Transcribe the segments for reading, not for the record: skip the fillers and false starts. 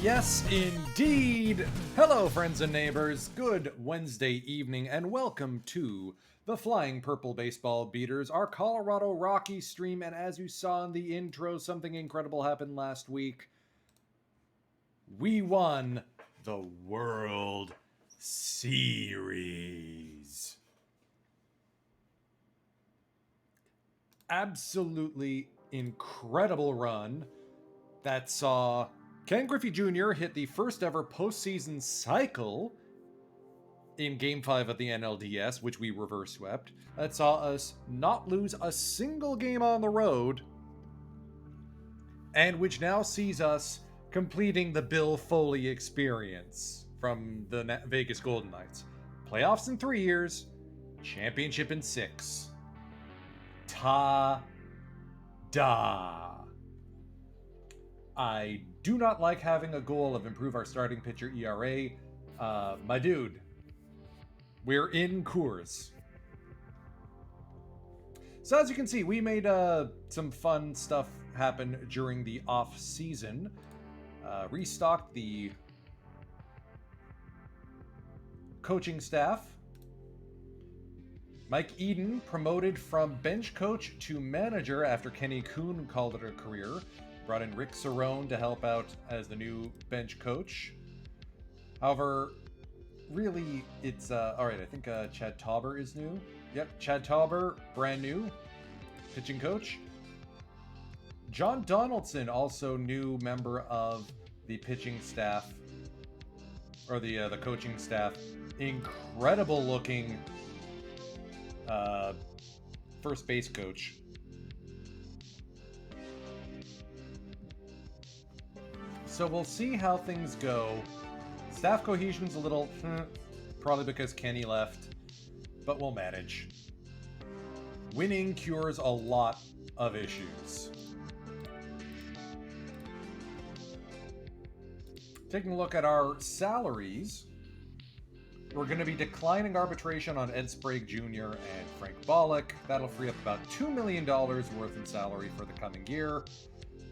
Yes, indeed! Hello, friends and neighbors. Good Wednesday evening, and welcome to the Flying Purple Baseball Beaters, our Colorado Rockies stream. And as you saw in the intro, something incredible happened last week. We won the World Series. Absolutely incredible run that saw Ken Griffey Jr. hit the first ever postseason cycle in Game 5 of the NLDS, which we reverse swept. That saw us not lose a single game on the road, and which now sees us completing the Bill Foley experience from the Vegas Golden Knights. Playoffs in 3 years, championship in 6. Ta-da! I do not like having a goal of improve our starting pitcher ERA. My dude, we're in Coors. So as you can see, we made some fun stuff happen during the off season. Restocked the coaching staff. Mike Eden promoted from bench coach to manager after Kenny Kuhn called it a career. Brought in Rick Cerrone to help out as the new bench coach. However, really, it's alright, I think Chad Tauber is new. Yep, Chad Tauber, brand new pitching coach. John Donaldson, also new member of the pitching staff, or the coaching staff. Incredible looking first base coach. So we'll see how things go. Staff cohesion's a little probably because Kenny left, but we'll manage. Winning cures a lot of issues. Taking a look at our salaries, we're going to be declining arbitration on Ed Sprague Jr. and Frank Bollock. That'll free up about $2 million worth in salary for the coming year,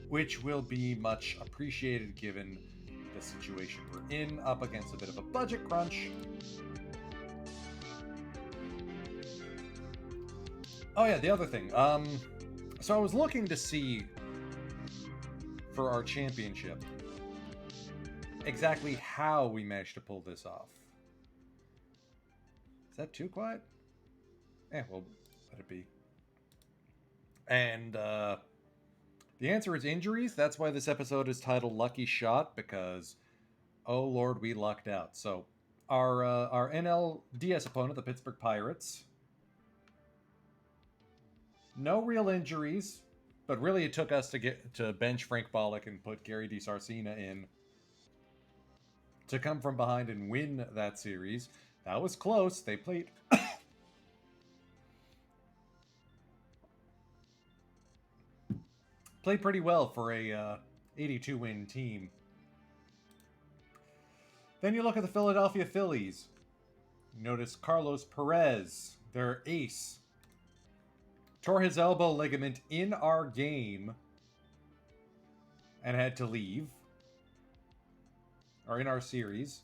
which will be much appreciated given the situation we're in, up against a bit of a budget crunch. Oh yeah, the other thing. So I was looking to see for our championship exactly how we managed to pull this off. Is that too quiet? Yeah, well, let it be. And the answer is injuries. That's why this episode is titled Lucky Shot, because, oh lord, we lucked out. So, our NLDS opponent, the Pittsburgh Pirates, no real injuries, but really it took us to get to bench Frank Bollock and put Gary DiSarcina in to come from behind and win that series. That was close. They played played pretty well for a 82-win team. Then you look at the Philadelphia Phillies. You notice Carlos Perez, their ace, tore his elbow ligament in our game and had to leave. Or in our series.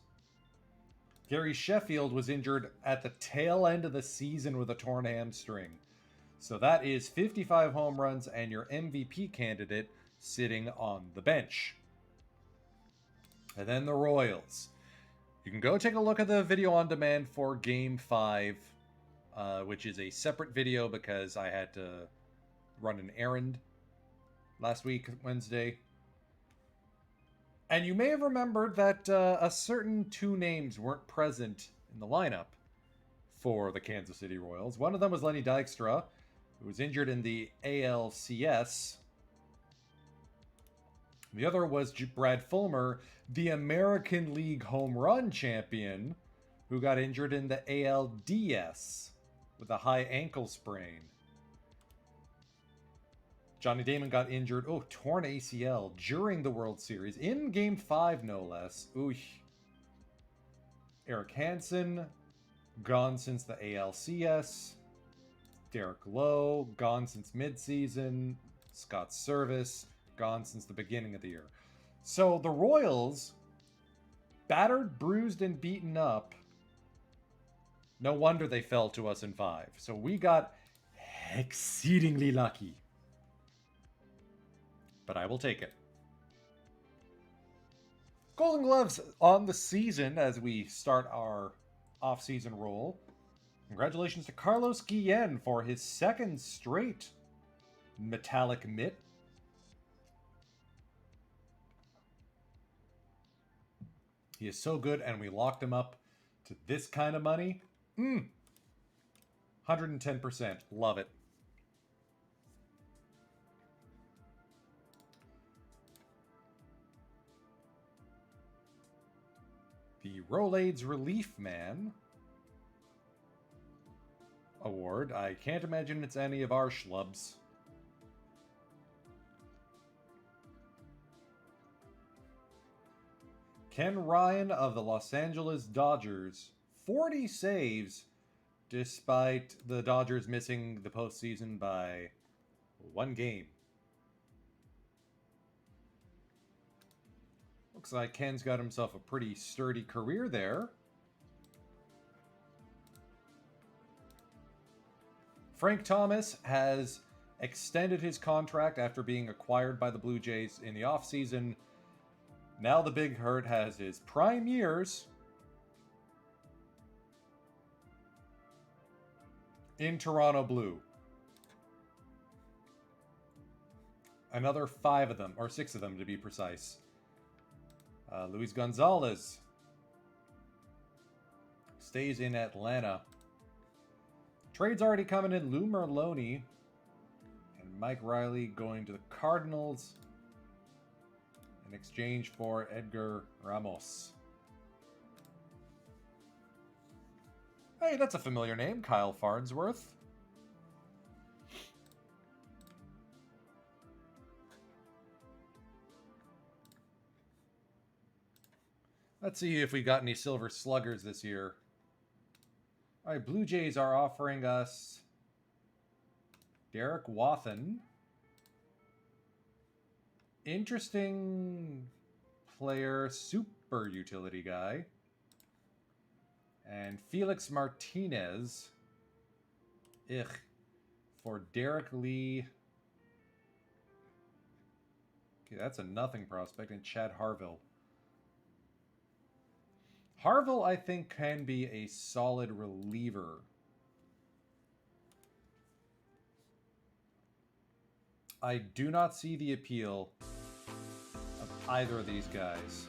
Gary Sheffield was injured at the tail end of the season with a torn hamstring. So that is 55 home runs and your MVP candidate sitting on the bench. And then the Royals. You can go take a look at the video on demand for Game 5, which is a separate video because I had to run an errand last week, Wednesday. And you may have remembered that a certain two names weren't present in the lineup for the Kansas City Royals. One of them was Lenny Dykstra, who was injured in the ALCS. The other was Brad Fulmer, the American League home run champion, who got injured in the ALDS with a high ankle sprain. Johnny Damon got injured, torn ACL during the World Series, in Game 5 no less. Ooh. Eric Hansen, gone since the ALCS. Derek Lowe, gone since midseason. Scott Service, gone since the beginning of the year. So the Royals, battered, bruised, and beaten up. No wonder they fell to us in 5. So we got exceedingly lucky. But I will take it. Golden Gloves on the season as we start our off-season roll. Congratulations to Carlos Guillen for his 2nd straight metallic mitt. He is so good, and we locked him up to this kind of money. 110%. Love it. The Rolaids Relief Man award. I can't imagine it's any of our schlubs. Ken Ryan of the Los Angeles Dodgers. 40 saves, despite the Dodgers missing the postseason by 1 game. Looks like Ken's got himself a pretty sturdy career there. Frank Thomas has extended his contract after being acquired by the Blue Jays in the offseason. Now the Big Hurt has his prime years in Toronto Blue. Another 5 of them, or 6 of them to be precise. Luis Gonzalez stays in Atlanta. Trade's already coming in. Lou Merloni and Mike Riley going to the Cardinals in exchange for Edgar Ramos. Hey, that's a familiar name. Kyle Farnsworth. Let's see if we got any Silver Sluggers this year. All right, Blue Jays are offering us Derek Wathen. Interesting player, super utility guy. And Felix Martinez. For Derek Lee. Okay, that's a nothing prospect. And Chad Harville. Harville, I think, can be a solid reliever. I do not see the appeal of either of these guys.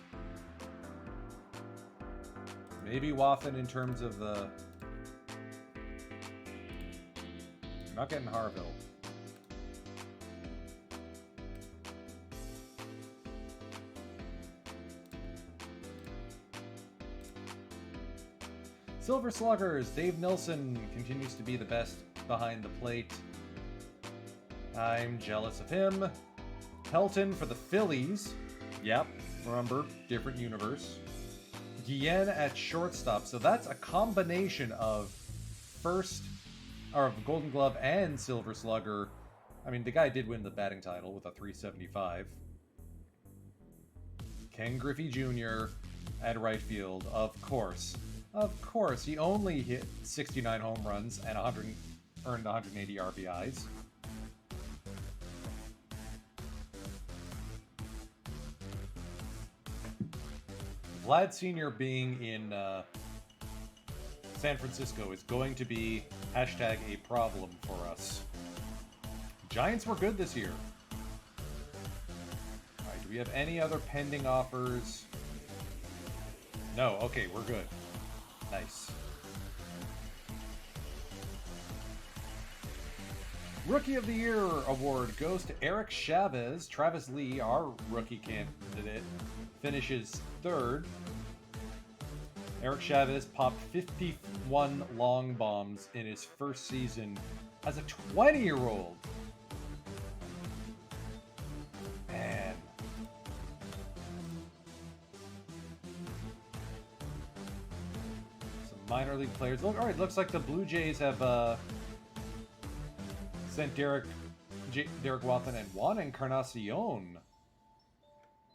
Maybe Wathen in terms of the... I'm not getting Harville. Silver Sluggers, Dave Nilsson continues to be the best behind the plate. I'm jealous of him. Pelton for the Phillies. Yep, remember, different universe. Guillen at shortstop. So that's a combination of Golden Glove and Silver Slugger. I mean, the guy did win the batting title with a 375. Ken Griffey Jr. at right field, of course. Of course, he only hit 69 home runs and earned 180 RBIs. Vlad Sr. being in San Francisco is going to be hashtag a problem for us. Giants were good this year. All right, do we have any other pending offers? No, okay, we're good. Nice. Rookie of the Year award goes to Eric Chavez. Travis Lee, our rookie candidate, finishes 3rd. Eric Chavez popped 51 long bombs in his first season as a 20-year-old. Man. Some minor league players. Look, all right, looks like the Blue Jays have sent Derek Wathen and Juan Encarnacion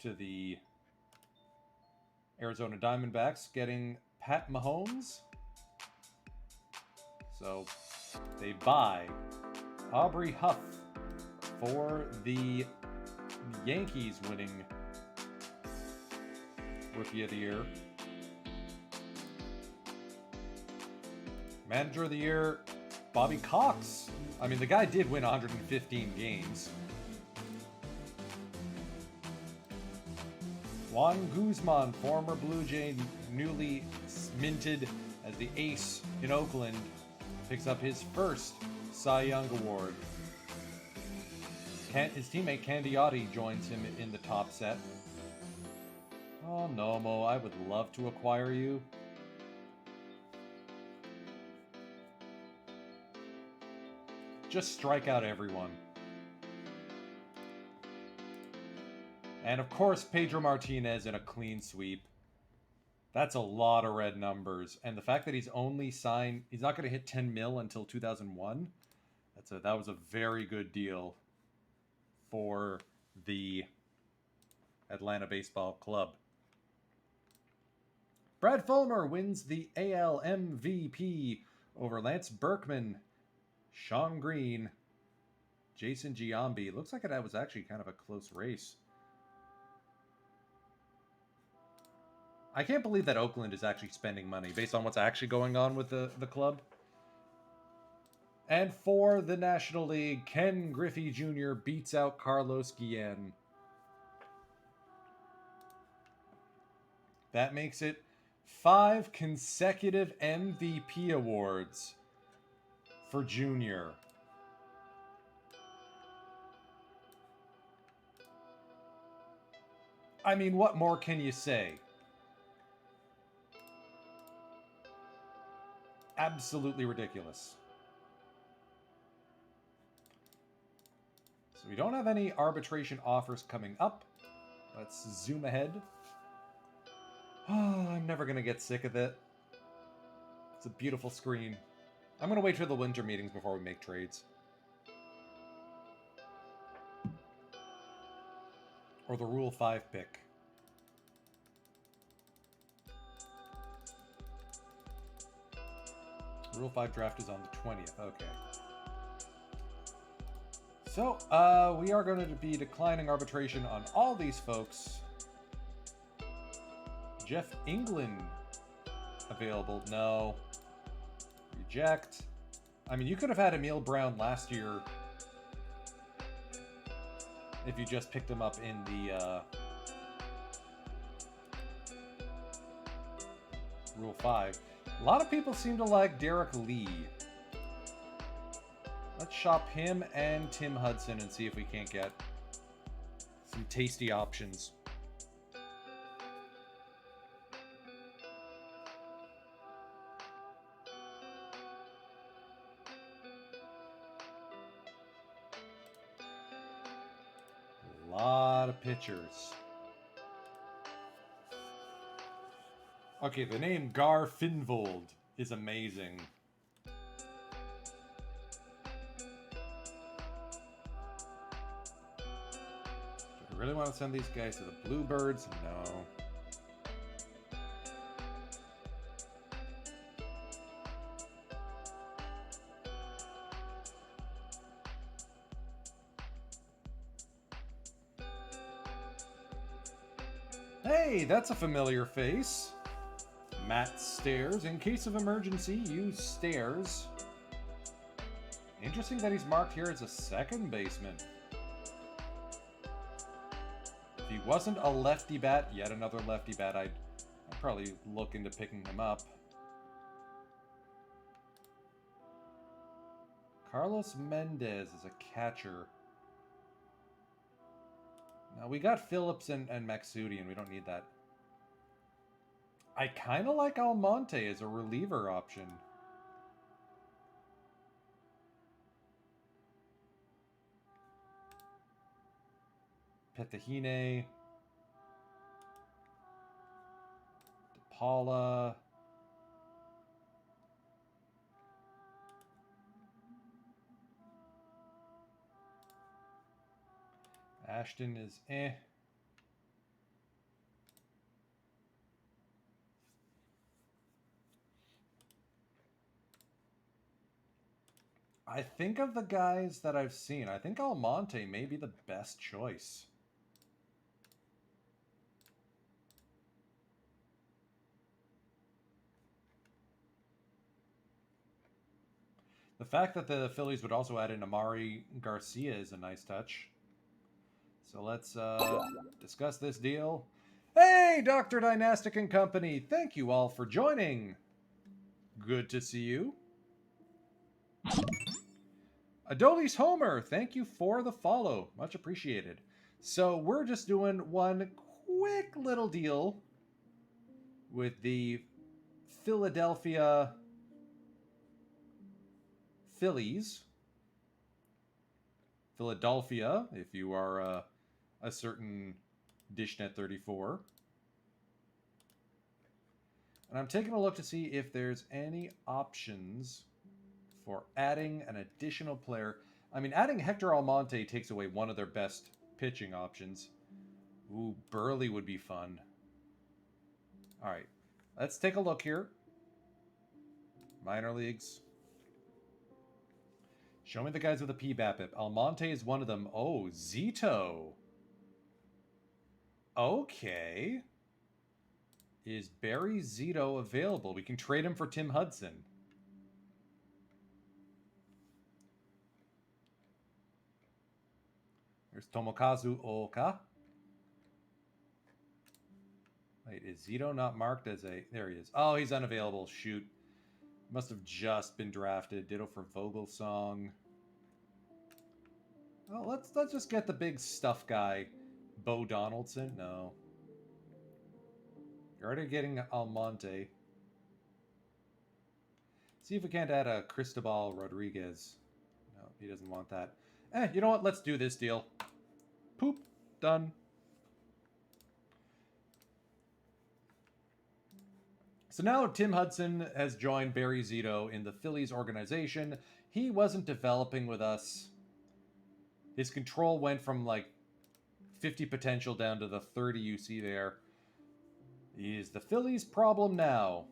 to the Arizona Diamondbacks, getting Pat Mahomes. So they buy Aubrey Huff for the Yankees, winning Rookie of the Year. Manager of the Year, Bobby Cox. I mean, the guy did win 115 games. Juan Guzman, former Blue Jay, newly minted as the ace in Oakland, picks up his first Cy Young Award. His teammate Candiotti joins him in the top set. Oh, Nomo, I would love to acquire you. Just strike out everyone. And of course, Pedro Martinez in a clean sweep. That's a lot of red numbers. And the fact that he's only signed, he's not going to hit 10 mil until 2001. That was a very good deal for the Atlanta Baseball Club. Brad Fulmer wins the AL MVP over Lance Berkman, Sean Green, Jason Giambi. Looks like it was actually kind of a close race. I can't believe that Oakland is actually spending money based on what's actually going on with the club. And for the National League, Ken Griffey Jr. beats out Carlos Guillen. That makes it 5 consecutive MVP awards for Junior. I mean, what more can you say? Absolutely ridiculous. So we don't have any arbitration offers coming up. Let's zoom ahead. Oh, I'm never going to get sick of it. It's a beautiful screen. I'm going to wait till the winter meetings before we make trades. Or the Rule 5 pick. Rule 5 draft is on the 20th. Okay. So, we are going to be declining arbitration on all these folks. Jeff England available. No. Reject. I mean, you could have had Emil Brown last year if you just picked him up in the Rule 5. A lot of people seem to like Derek Lee. Let's shop him and Tim Hudson and see if we can't get some tasty options. A lot of pitchers. Okay, the name Gar Finvold is amazing. Do I really want to send these guys to the Bluebirds? No. Hey, that's a familiar face. Matt Stairs. In case of emergency, use stairs. Interesting that he's marked here as a second baseman. If he wasn't a lefty bat, yet another lefty bat, I'd probably look into picking him up. Carlos Mendez is a catcher. Now, we got Phillips and Maxudian. We don't need that. I kind of like Almonte as a reliever option. Petahine. DePaula. Ashton is eh. I think of the guys that I've seen, I think Almonte may be the best choice. The fact that the Phillies would also add in Amari Garcia is a nice touch. So let's discuss this deal. Hey, Dr. Dynastic and Company! Thank you all for joining. Good to see you. Adolis Homer, thank you for the follow. Much appreciated. So we're just doing one quick little deal with the Philadelphia Phillies. Philadelphia, if you are a certain Dishnet34. And I'm taking a look to see if there's any options for adding an additional player. I mean, adding Hector Almonte takes away one of their best pitching options. Ooh, Burley would be fun. All right, let's take a look here. Minor leagues. Show me the guys with a PBAPIP. Almonte is one of them. Oh, Zito. Okay. Is Barry Zito available? We can trade him for Tim Hudson. There's Tomokazu Oka. Wait, is Zito not marked as a... There he is. Oh, he's unavailable. Shoot. Must have just been drafted. Ditto for Vogelsong. Well, let's just get the big stuff guy. Bo Donaldson? No. You're already getting Almonte. See if we can't add a Cristobal Rodriguez. No, he doesn't want that. You know what? Let's do this deal. Poop. Done. So now Tim Hudson has joined Barry Zito in the Phillies organization. He wasn't developing with us. His control went from like 50 potential down to the 30 you see there. He is the Phillies' problem now.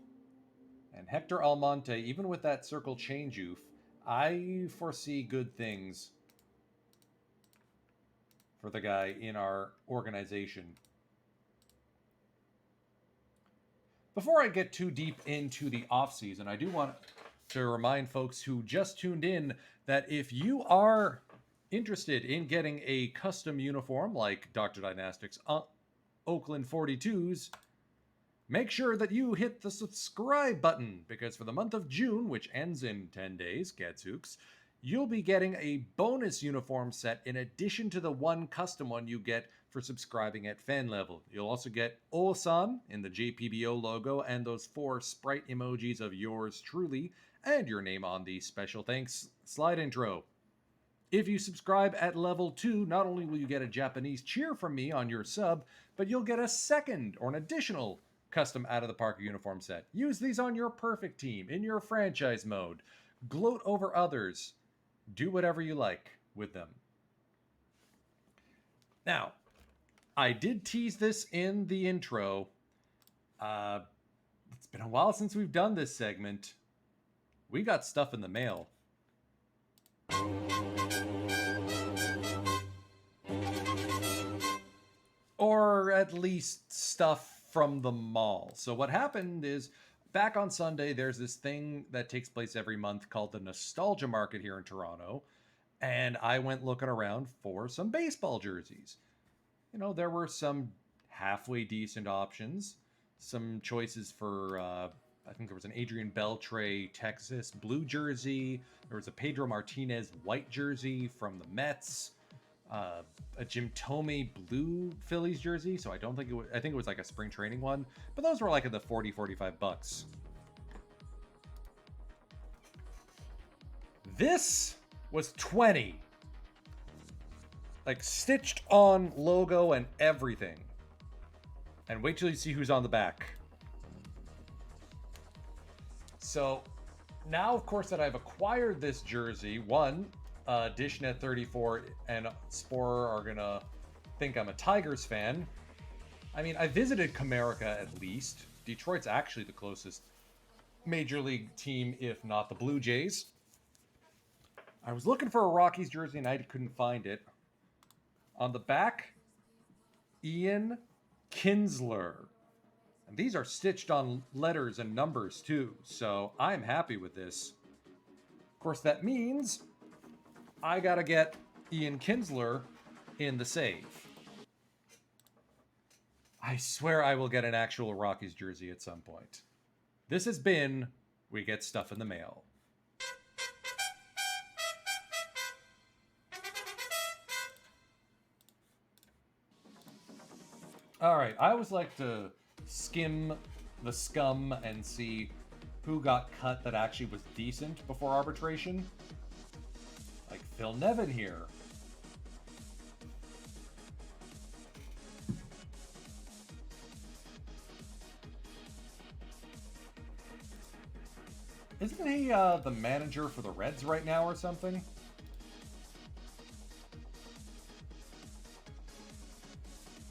And Hector Almonte, even with that circle change oof, I foresee good things for the guy in our organization. Before I get too deep into the offseason, I do want to remind folks who just tuned in that if you are interested in getting a custom uniform like Dr. Dynastic's Oakland 42s, make sure that you hit the subscribe button, because for the month of June, which ends in 10 days, Gadzooks, you'll be getting a bonus uniform set in addition to the one custom one you get for subscribing at fan level. You'll also get Osan in the JPBO logo and those 4 sprite emojis of yours truly, and your name on the special thanks slide intro. If you subscribe at level 2, not only will you get a Japanese cheer from me on your sub, but you'll get a second or an additional custom out of the Parker uniform set. Use these on your perfect team, in your franchise mode. Gloat over others. Do whatever you like with them. Now, I did tease this in the intro. It's been a while since we've done this segment. We got stuff in the mail. Or at least stuff from the mall. So what happened is, back on Sunday, there's this thing that takes place every month called the Nostalgia Market here in Toronto. And I went looking around for some baseball jerseys. You know, there were some halfway decent options. Some choices for, I think there was an Adrian Beltre Texas blue jersey. There was a Pedro Martinez white jersey from the Mets. A Jim Thome blue Phillies jersey. So I don't think it was, I think it was like a spring training one. But those were like in the 40, 45 bucks. This was 20. Like stitched on logo and everything. And wait till you see who's on the back. So now, of course, that I've acquired this jersey, one, Dishnet34 and Spore are gonna think I'm a Tigers fan. I mean, I visited Comerica at least. Detroit's actually the closest major league team, if not the Blue Jays. I was looking for a Rockies jersey and I couldn't find it. On the back, Ian Kinsler. And these are stitched on letters and numbers too, so I'm happy with this. Of course, that means I gotta get Ian Kinsler in the save. I swear I will get an actual Rockies jersey at some point. This has been We Get Stuff in the Mail. Alright, I always like to skim the scum and see who got cut that actually was decent before arbitration. Like Phil Nevin here. Isn't he the manager for the Reds right now or something?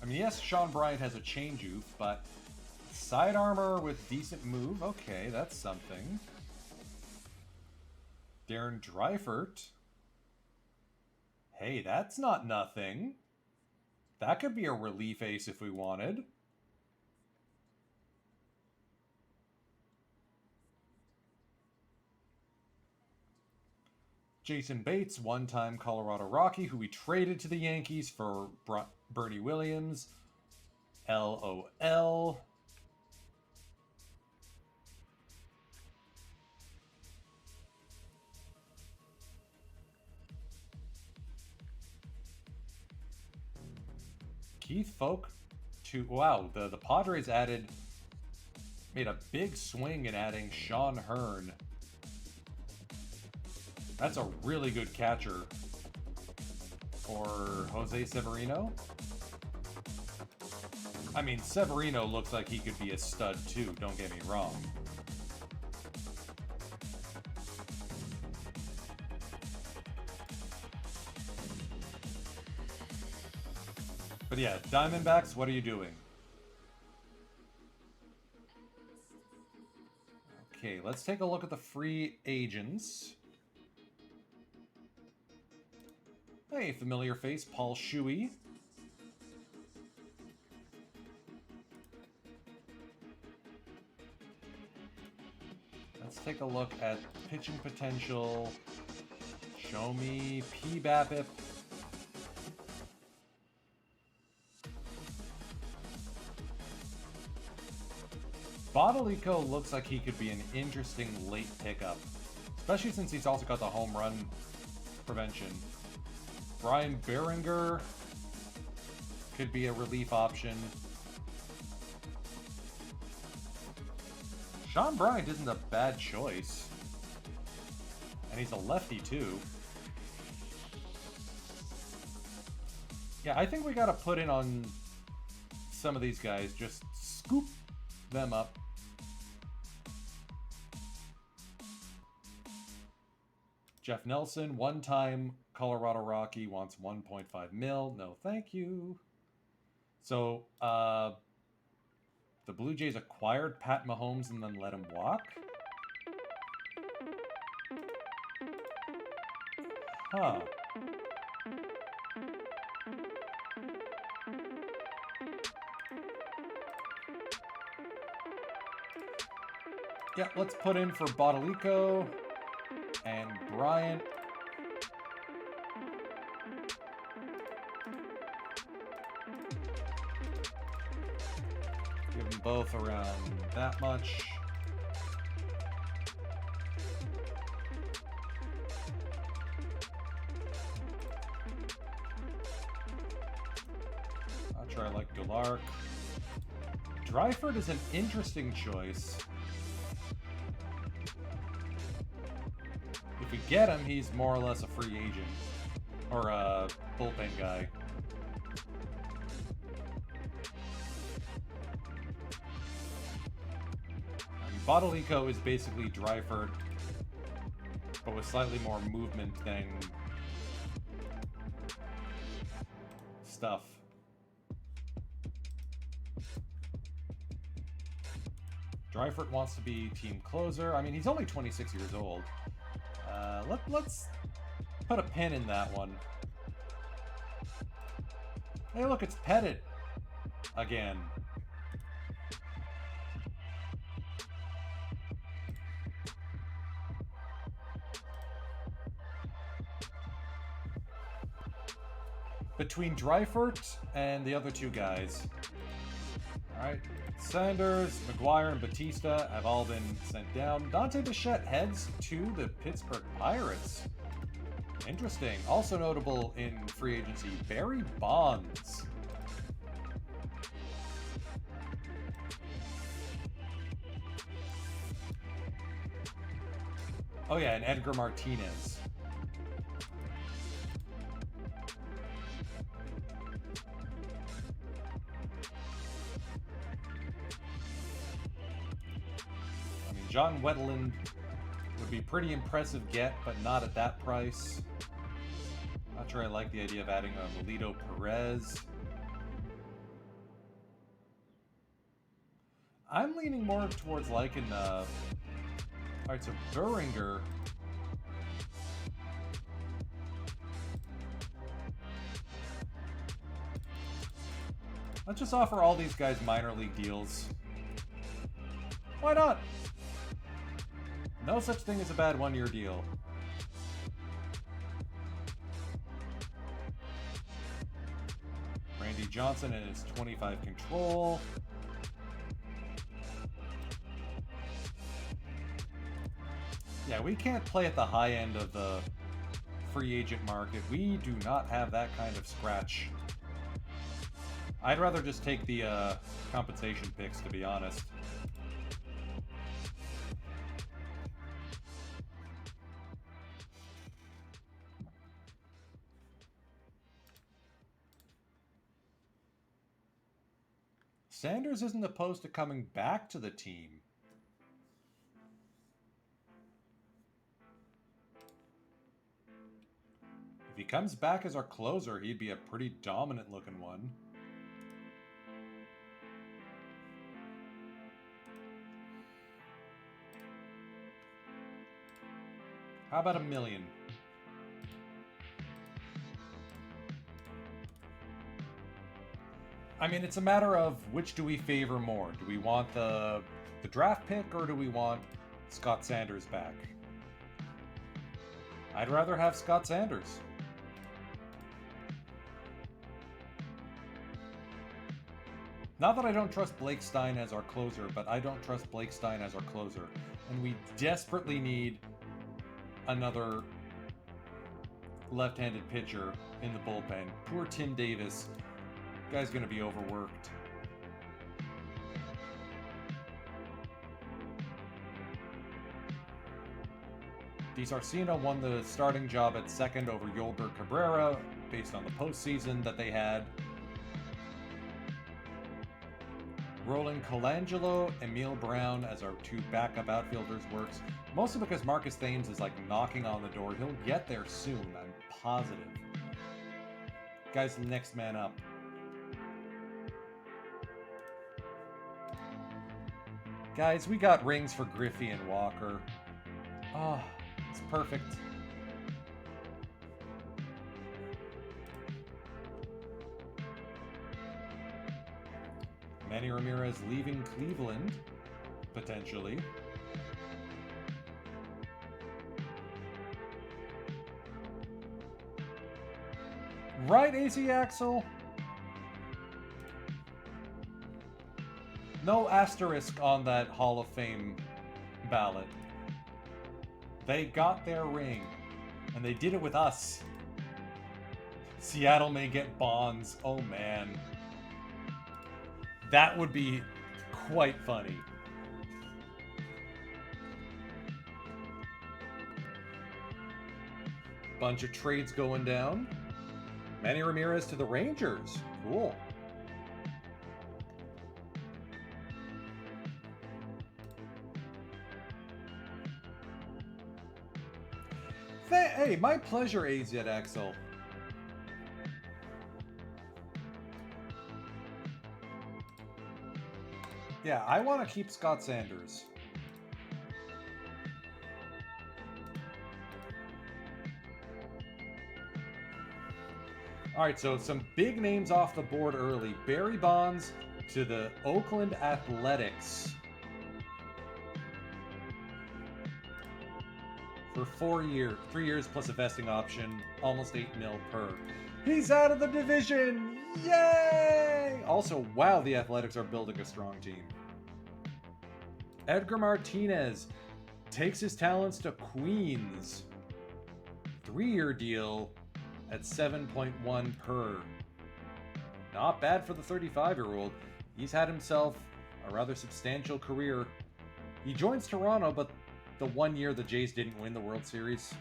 I mean, yes, Sean Bryant has a change oof, but side armor with decent move, okay, that's something. Darren Dreifert. Hey, that's not nothing. That could be a relief ace if we wanted. Jason Bates, one-time Colorado Rocky, who we traded to the Yankees for Bernie Williams. LOL. Keith Folk to... Wow, the Padres made a big swing in adding Sean Hearn. That's a really good catcher for Jose Severino. I mean, Severino looks like he could be a stud too, don't get me wrong. But yeah, Diamondbacks, what are you doing? Okay, let's take a look at the free agents. Hey, familiar face, Paul Shuey. Let's take a look at pitching potential. Show me PBABIP. Bodolico looks like he could be an interesting late pickup, especially since he's also got the home run prevention. Brian Behringer could be a relief option. Sean Bryant isn't a bad choice. And he's a lefty too. Yeah, I think we gotta put in on some of these guys. Just scoop them up. Jeff Nelson, one-time Colorado Rocky, wants 1.5 mil. No, thank you. So, the Blue Jays acquired Pat Mahomes and then let him walk? Huh. Yeah, let's put in for Bodolico and Bryant. Give them both around that much. I'll try like Galark. Dreifert is an interesting choice. If we get him, he's more or less a free agent. Or a bullpen guy. Bodolico is basically Dreifert, but with slightly more movement than stuff. Dreifert wants to be team closer. I mean, he's only 26 years old. put a pin in that one. Hey, look, it's Pettit again. Between Dreifert and the other two guys. Alright, Sanders, McGuire, and Batista have all been sent down. Dante Bichette heads to the Pittsburgh Pirates. Interesting. Also notable in free agency, Barry Bonds. Oh yeah, and Edgar Martinez. I mean, John Wetteland would be pretty impressive get, but not at that price. Not sure I like the idea of adding a Melito Perez. I'm leaning more towards liking, alright, so Buringer. Let's just offer all these guys minor league deals. Why not? No such thing as a bad one-year deal. Randy Johnson and his 25 control. Yeah, we can't play at the high end of the free agent market. We do not have that kind of scratch. I'd rather just take the compensation picks, to be honest. Sanders isn't opposed to coming back to the team. If he comes back as our closer, he'd be a pretty dominant looking one. How about $1 million? I mean, it's a matter of which do we favor more. Do we want the draft pick or do we want Scott Sanders back? I'd rather have Scott Sanders. Not that I don't trust Blake Stein as our closer, but I don't trust Blake Stein as our closer. And we desperately need another left-handed pitcher in the bullpen. Poor Tim Davis. Guy's gonna be overworked. DiSarcina won the starting job at second over Yolbert Cabrera based on the postseason that they had. Roland Colangelo, Emil Brown as our two backup outfielders works. Mostly because Marcus Thames is like knocking on the door. He'll get there soon, I'm positive. Guy's the next man up. Guys, we got rings for Griffey and Walker. Oh, it's perfect. Manny Ramirez leaving Cleveland, potentially. Right, AC Axel? No asterisk on that Hall of Fame ballot. They got their ring, and they did it with us. Seattle may get Bonds. Oh, man. That would be quite funny. Bunch of trades going down. Manny Ramirez to the Rangers. Cool. Hey, my pleasure, AZXL. Yeah, I want to keep Scott Sanders. All right, so some big names off the board early. Barry Bonds to the Oakland Athletics for 3 years plus a vesting option, almost 8 mil per. He's out of the division! Yay! Also, wow, the Athletics are building a strong team. Edgar Martinez takes his talents to Queens. 3-year deal at 7.1 per. Not bad for the 35-year-old. He's had himself a rather substantial career. He joins Toronto, but the 1 year the Jays didn't win the World Series.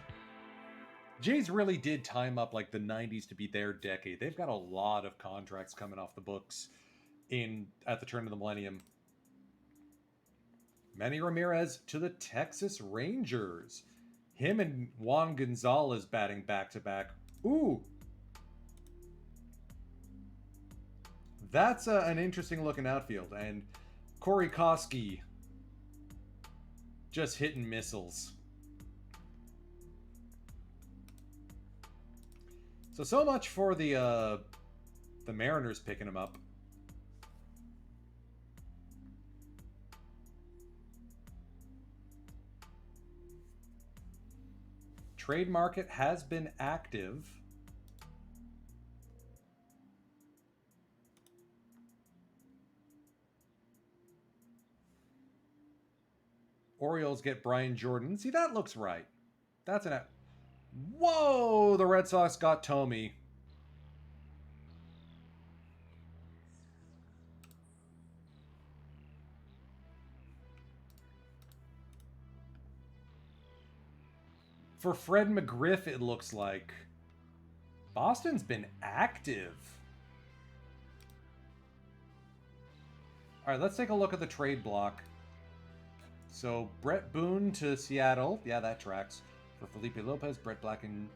Jays really did time up like the 90s to be their decade. They've got a lot of contracts coming off the books at the turn of the millennium. Manny Ramirez to the Texas Rangers. Him and Juan Gonzalez batting back-to-back. Ooh! That's an interesting looking outfield. And Corey Koski just hitting missiles. So much for the Mariners picking him up. Trade market has been active. Orioles get Brian Jordan. See, that looks right. That's an... Whoa! The Red Sox got Tomey. For Fred McGriff, it looks like. Boston's been active. All right, let's take a look at the trade block. So, Brett Boone to Seattle. Yeah, that tracks. For Felipe Lopez, Brett Black, and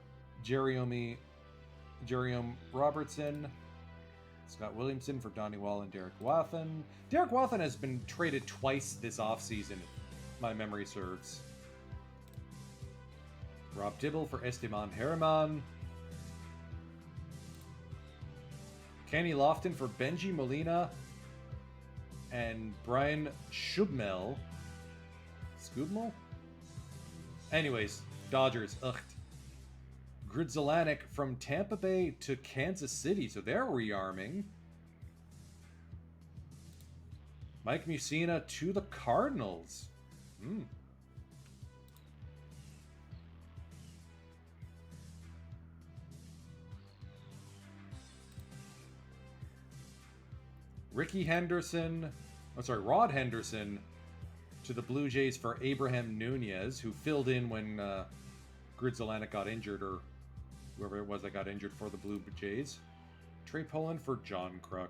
Jerome Robertson. Scott Williamson for Donnie Wall and Derek Wathan. Derek Wathan has been traded twice this offseason, if my memory serves. Rob Dibble for Esteban Herman. Kenny Lofton for Benji Molina. And Brian Schubmel. Skubmel? Anyways, Dodgers. Ugh. Gridzelanek from Tampa Bay to Kansas City. So they're rearming. Mike Mussina to the Cardinals. Rod Henderson to the Blue Jays for Abraham Nunez, who filled in when Gridzelanek got injured, or whoever it was that got injured for the Blue Jays. Trey Poland for John Kruk.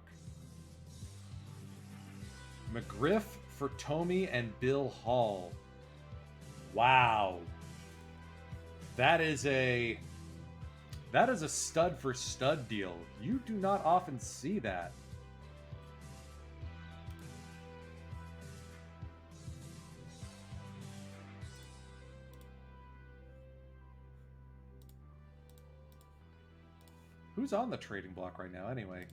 McGriff for Tomey and Bill Hall. Wow. That is a stud for stud deal. You do not often see that. Who's on the trading block right now, anyway?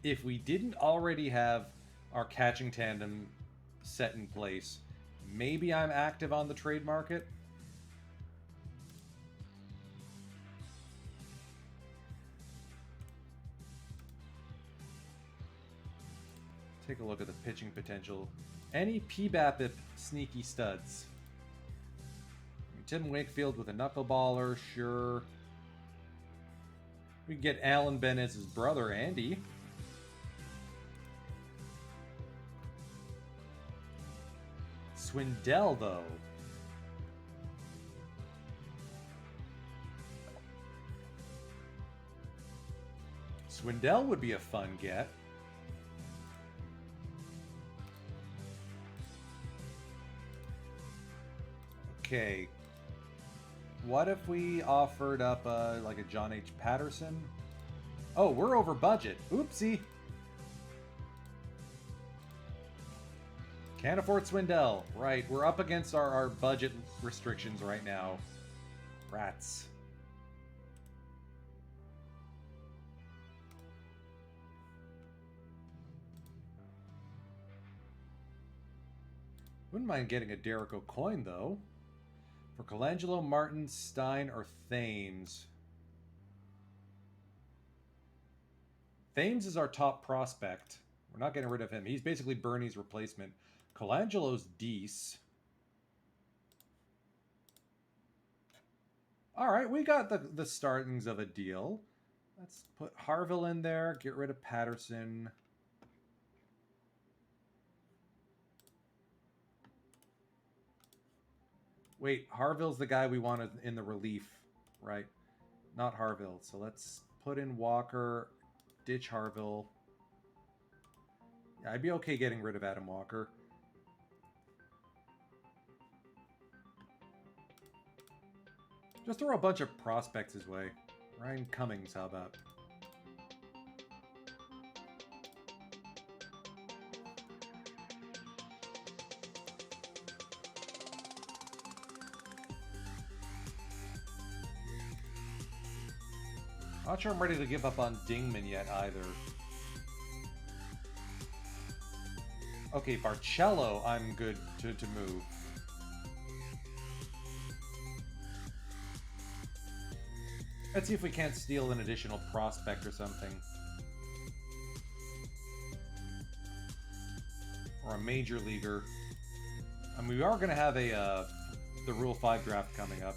If we didn't already have our catching tandem set in place, maybe I'm active on the trade market. Take a look at the pitching potential. Any PBAPIP sneaky studs? Tim Wakefield with a knuckleballer, sure. We can get Alan Bennett's brother, Andy. Swindell, though. Swindell would be a fun get. Okay, what if we offered up like a John H. Patterson? Oh, we're over budget. Oopsie. Can't afford Swindell. Right, we're up against our budget restrictions right now. Rats. Wouldn't mind getting a Derico coin, though. For Colangelo, Martin, Stein, or Thames. Thames is our top prospect. We're not getting rid of him. He's basically Bernie's replacement. Colangelo's Deese. All right, we got the startings of a deal. Let's put Harville in there. Get rid of Patterson. Wait, Harville's the guy we wanted in the relief, right? Not Harville. So let's put in Walker, ditch Harville. Yeah, I'd be okay getting rid of Adam Walker. Just throw a bunch of prospects his way. Ryan Cummings, how about? Not sure I'm ready to give up on Dingman yet either. Okay, Barcello, I'm good to move. Let's see if we can't steal an additional prospect or something. Or a major leaguer. I mean, we are going to have a the Rule 5 draft coming up.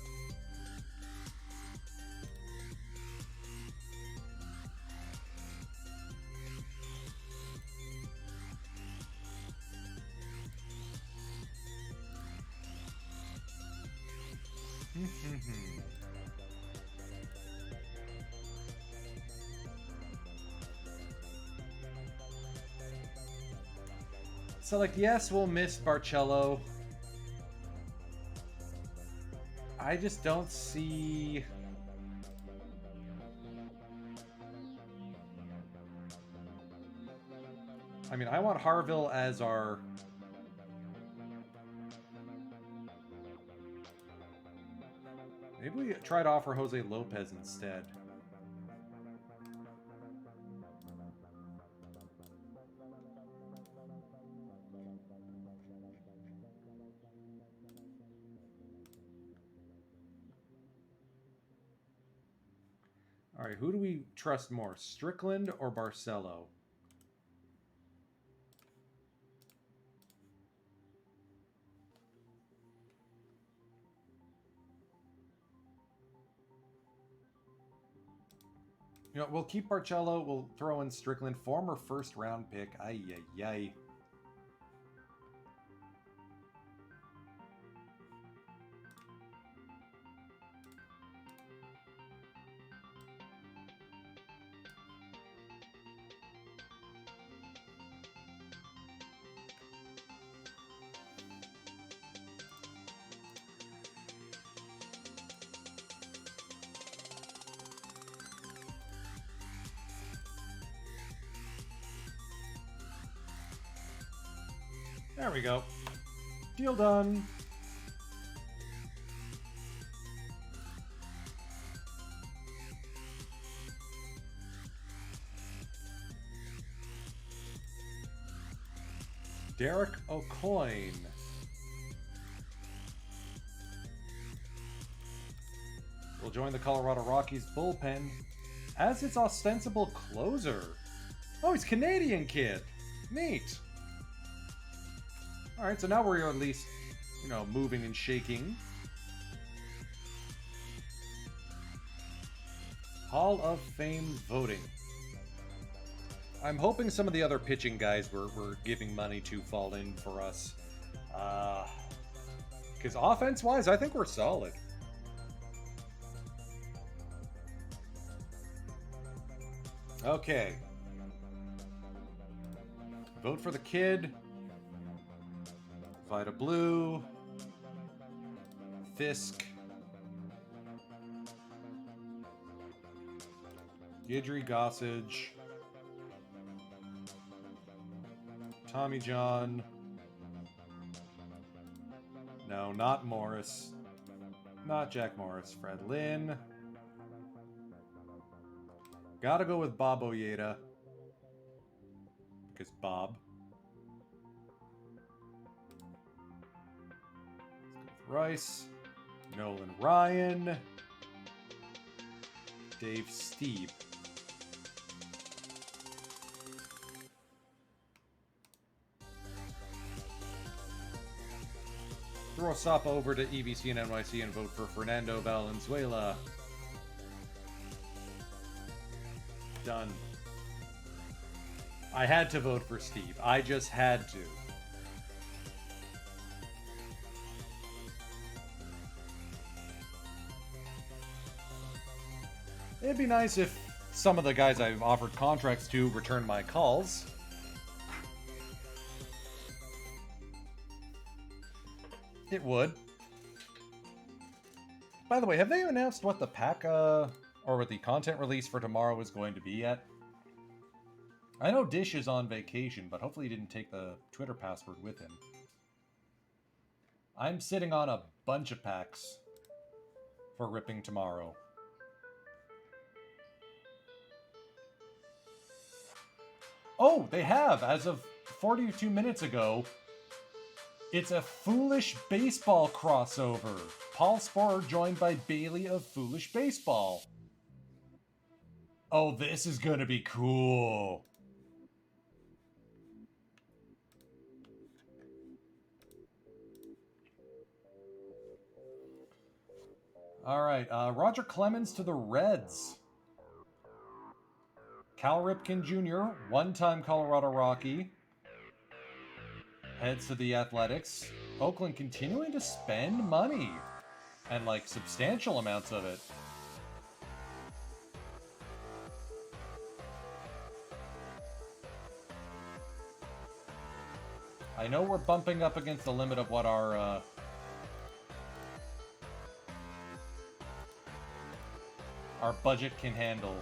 So, like, yes, we'll miss Barcello. I just don't see... I mean, I want Harville as our... Maybe we try to offer Jose Lopez instead. All right, who do we trust more, Strickland or Barcello? You know, we'll keep Barcello. We'll throw in Strickland, former first-round pick. Ay, ay, ay. There we go. Deal done. Derek O'Coin. Will join the Colorado Rockies bullpen as its ostensible closer. Oh, he's Canadian kid. Neat. All right, so now we're at least, you know, moving and shaking. Hall of Fame voting. I'm hoping some of the other pitching guys we're giving money to fall in for us. Because offense-wise, I think we're solid. Okay. Vote for the kid. Vita Blue. Fisk. Guidry Gossage. Tommy John. No, not Morris. Not Jack Morris. Fred Lynn. Gotta go with Bob Oyeda. Because Bob. Let's go with Rice. Nolan Ryan. Dave Steve. Throw a stop over to EBC and NYC and vote for Fernando Valenzuela. Done. I had to vote for Steve. I just had to. It'd be nice if some of the guys I've offered contracts to return my calls. It would. By the way, have they announced what the pack, or what the content release for tomorrow is going to be yet? I know Dish is on vacation, but hopefully he didn't take the Twitter password with him. I'm sitting on a bunch of packs for ripping tomorrow. Oh, they have! As of 42 minutes ago, it's a Foolish Baseball crossover. Paul Sporer joined by Bailey of Foolish Baseball. Oh, this is gonna be cool. All right, Roger Clemens to the Reds. Cal Ripken Jr., one-time Colorado Rocky, heads to the Athletics. Oakland continuing to spend money, and like substantial amounts of it. I know we're bumping up against the limit of what our budget can handle.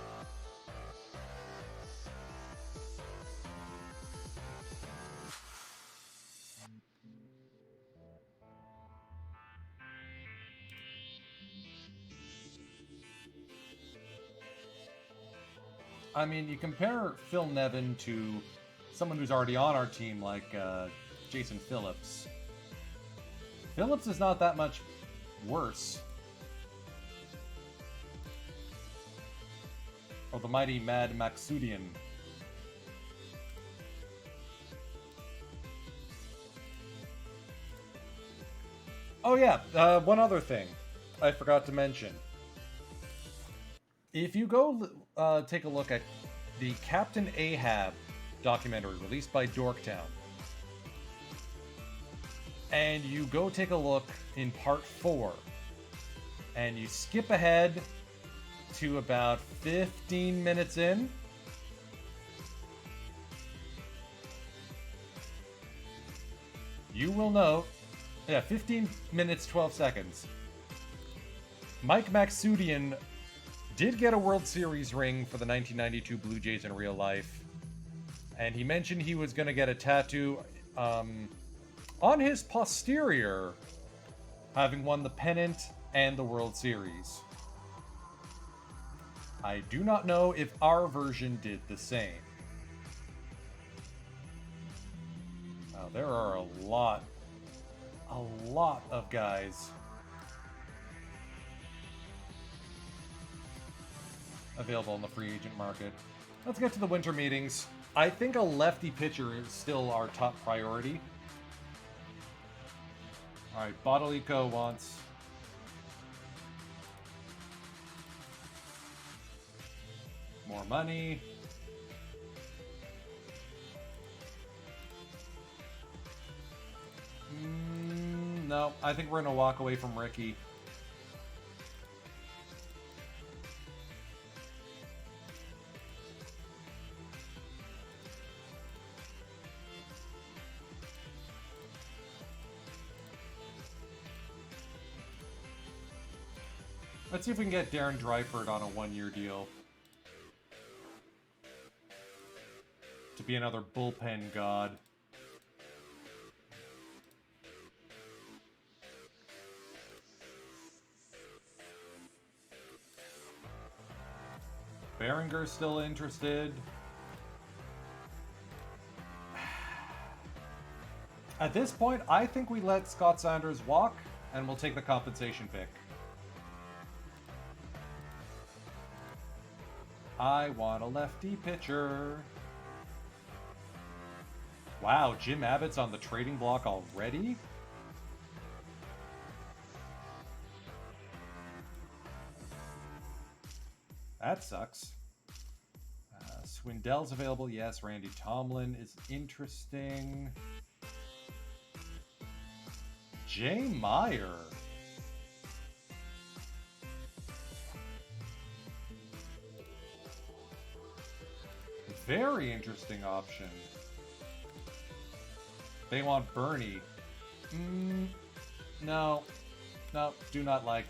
I mean, you compare Phil Nevin to someone who's already on our team, like Jason Phillips. Phillips is not that much worse. Or the mighty Mad Maxudian. Oh yeah, one other thing I forgot to mention. If you go take a look at the Captain Ahab documentary released by Dorktown, and you go take a look in part 4, and you skip ahead to about 15 minutes in, you will note, 15 minutes, 12 seconds, Mike Maxudian did get a World Series ring for the 1992 Blue Jays in real life, and he mentioned he was going to get a tattoo on his posterior, having won the pennant and the World Series. I do not know if our version did the same. Now, there are a lot of guys available in the free agent market. Let's get to the winter meetings. I think a lefty pitcher is still our top priority. All right, Bodolico wants more money. No, I think we're going to walk away from Ricky. Let's see if we can get Darren Dryford on a one-year deal. To be another bullpen god. Gallagher still interested. At this point, I think we let Scott Sanders walk, and we'll take the compensation pick. I want a lefty pitcher. Wow, Jim Abbott's on the trading block already? That sucks. Swindell's available. Yes, Randy Tomlin is interesting. Jay Meyer. Very interesting option. They want Bernie. No. No, do not like.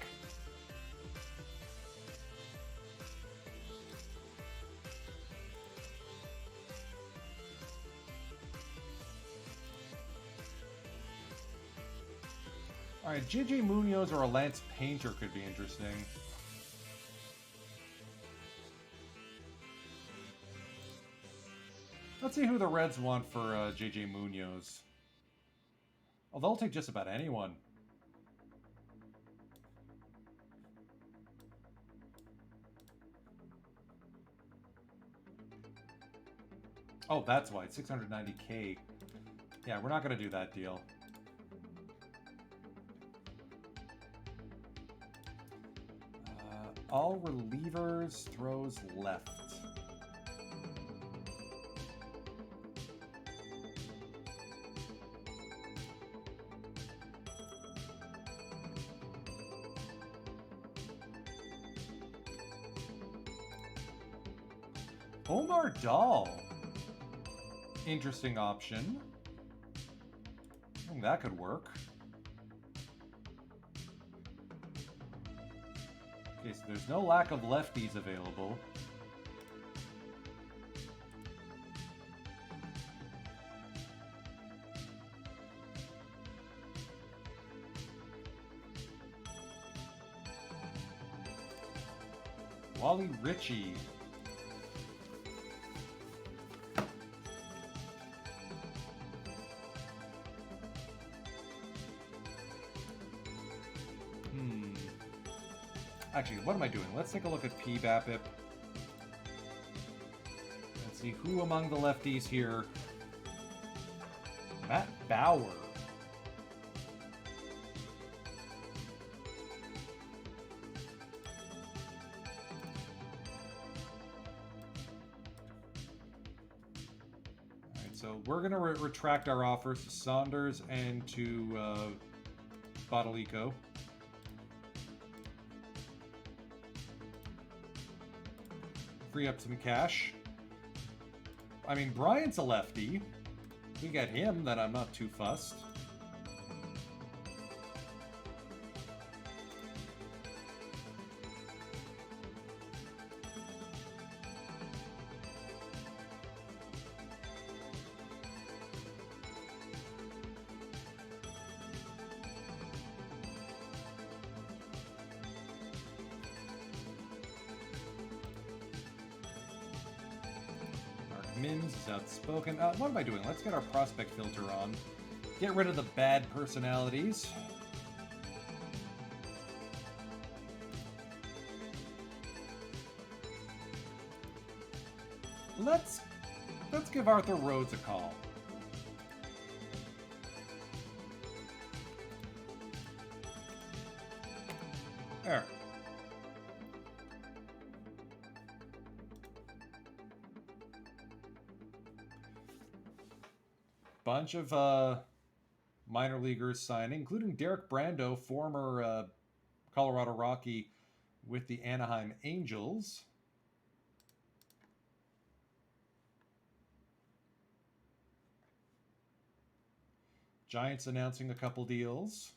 Alright, JJ Munoz or a Lance Painter could be interesting. Let's see who the Reds want for JJ Munoz. Oh, they'll take just about anyone. Oh, that's why. 690K. Yeah, we're not going to do that deal. All relievers, throws left. Omar Dahl. Interesting option. I think that could work. Okay, so there's no lack of lefties available. Wally Ritchie. Actually, what am I doing? Let's take a look at PBAPIP. Let's see who among the lefties here. Matt Bauer. Alright, so we're going to retract our offers to Saunders and to Bodalico. Free up some cash. I mean, Bryant's a lefty. If we get him, then I'm not too fussed. Mims is outspoken. What am I doing? Let's get our prospect filter on. Get rid of the bad personalities. Let's give Arthur Rhodes a call. There. Bunch of minor leaguers signing, including Derek Brando, former Colorado Rocky with the Anaheim Angels. Giants announcing a couple deals.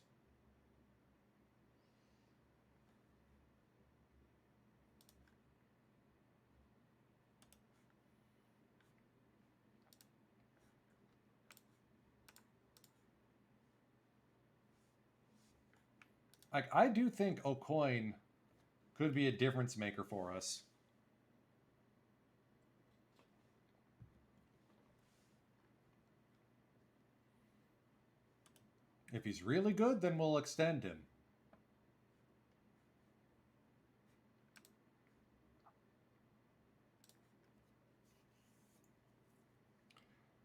Like, I do think O'Coin could be a difference maker for us. If he's really good, then we'll extend him.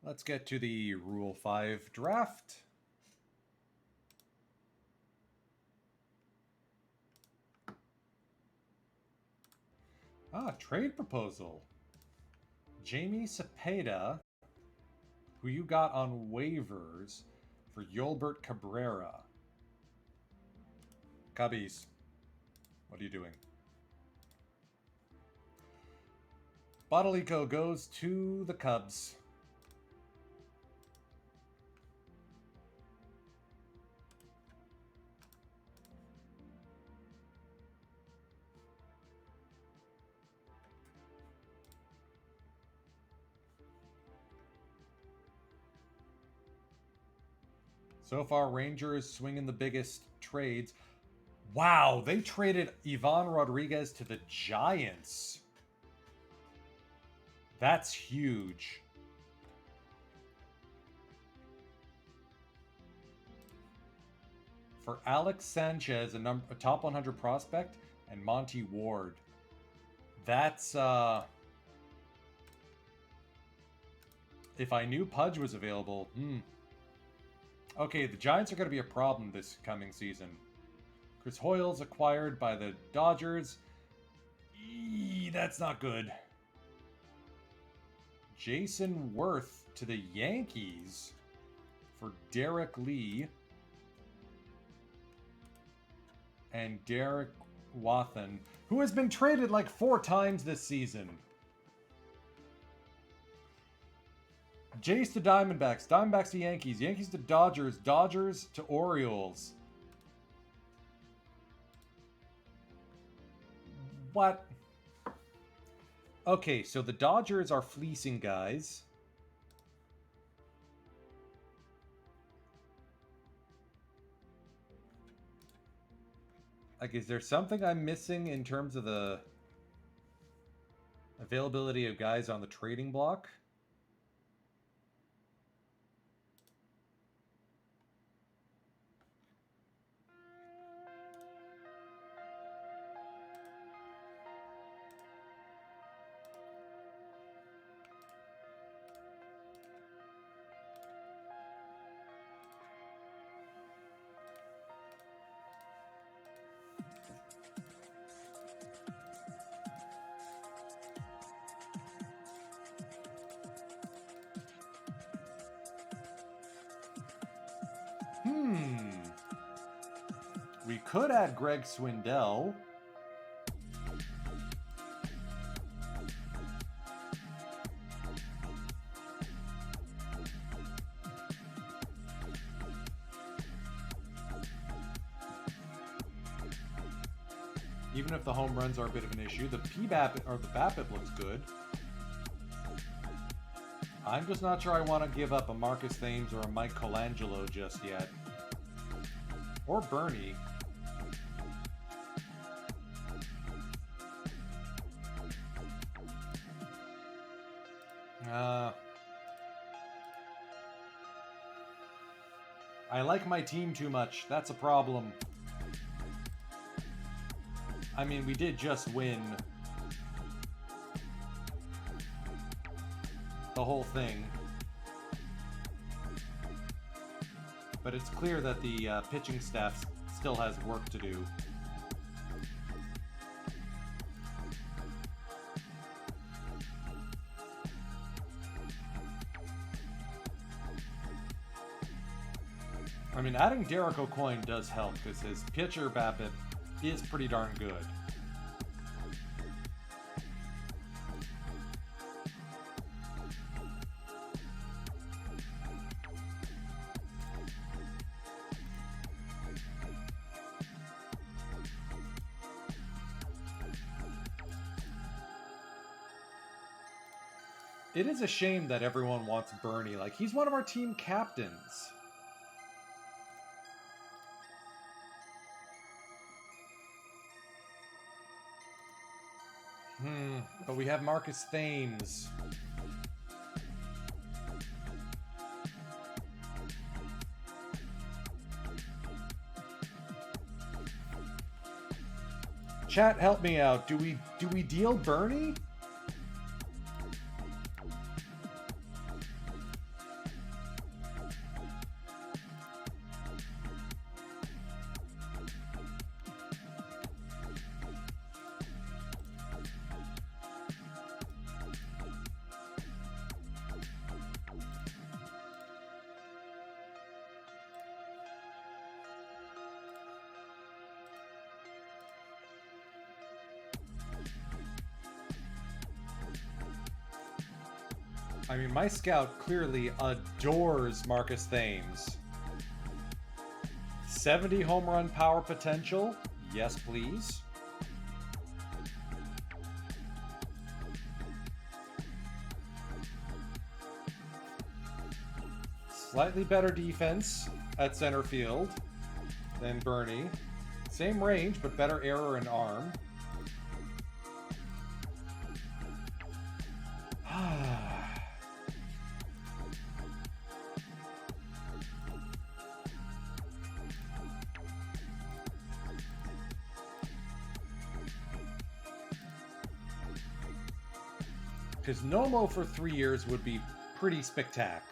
Let's get to the Rule 5 draft. Trade proposal. Jamie Cepeda, who you got on waivers, for Yolbert Cabrera. Cubbies, what are you doing? Bodalico goes to the Cubs. So far, Rangers swinging the biggest trades. Wow, they traded Ivan Rodriguez to the Giants. That's huge. For Alex Sanchez, a top 100 prospect, and Monty Ward. That's, if I knew Pudge was available, Okay, the Giants are going to be a problem this coming season. Chris Hoyle's acquired by the Dodgers. That's not good. Jason Worth to the Yankees for Derek Lee and Derek Wathan, who has been traded like 4 times this season. Jays to Diamondbacks, Diamondbacks to Yankees, Yankees to Dodgers, Dodgers to Orioles. What? Okay, so the Dodgers are fleecing guys. Like, is there something I'm missing in terms of the availability of guys on the trading block? We could add Greg Swindell. Even if the home runs are a bit of an issue, the PBAP or the BAPIP looks good. I'm just not sure I want to give up a Marcus Thames or a Mike Colangelo just yet. Or Bernie. I like my team too much. That's a problem. I mean, we did just win the whole thing. But it's clear that the pitching staff still has work to do. I mean, adding Derek O'Coin does help because his pitcher BAPIP is pretty darn good. It is a shame that everyone wants Bernie. Like, he's one of our team captains. But we have Marcus Thames. Chat, help me out. Do we deal Bernie? I mean, my scout clearly adores Marcus Thames. 70 home run power potential? Yes, please. Slightly better defense at center field than Bernie. Same range, but better error and arm. Because Nomo for 3 years would be pretty spectacular.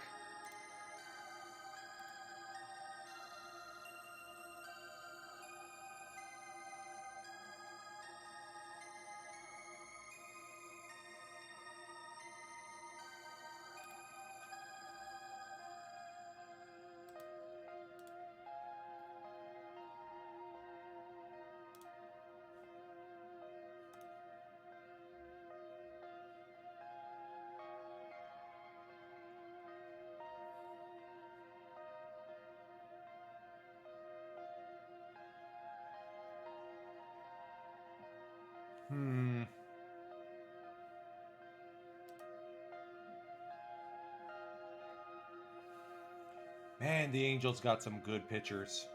Man, the Angels got some good pitchers.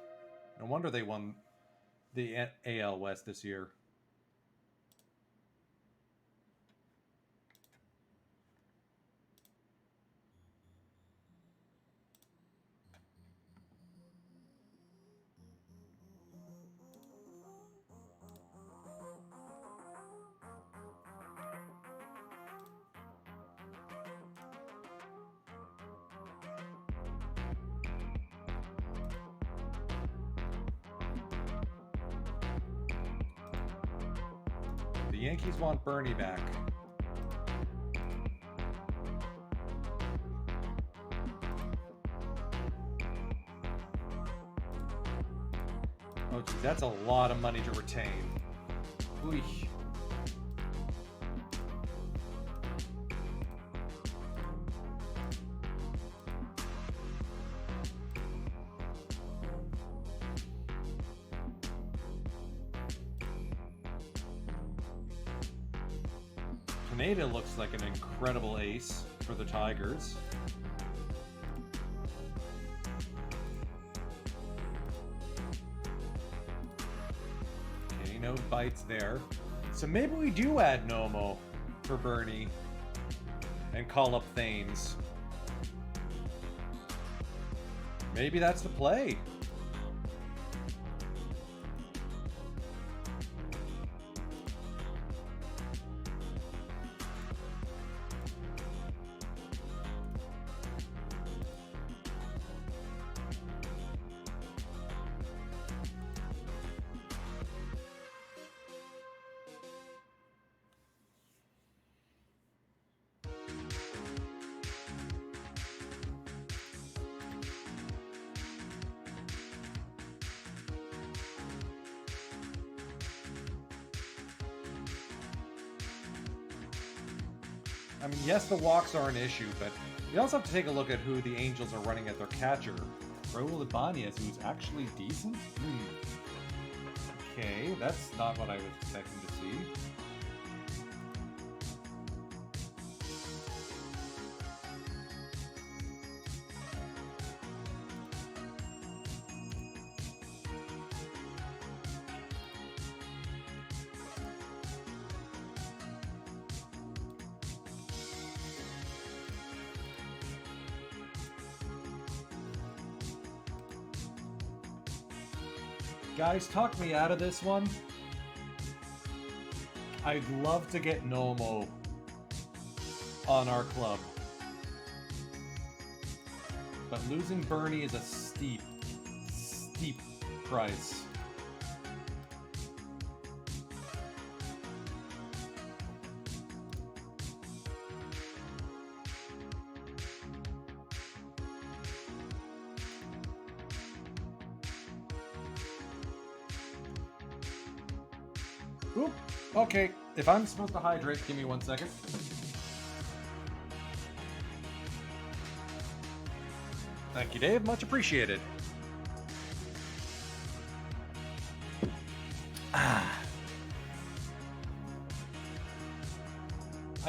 No wonder they won the AL West this year. The Yankees want Bernie back. Oh, geez, that's a lot of money to retain. Oy. Pineda looks like an incredible ace for the Tigers. Okay, no bites there. So maybe we do add Nomo for Bernie and call up Thames. Maybe that's the play. I mean, yes, the walks are an issue, but you also have to take a look at who the Angels are running at their catcher. Raul Ibanez, who's actually decent? Okay, that's not what I was expecting to see. Guys, talk me out of this one. I'd love to get Nomo on our club. But losing Bernie is a steep price. Oop. Okay, if I'm supposed to hydrate, give me 1 second. Thank you, Dave. Much appreciated. I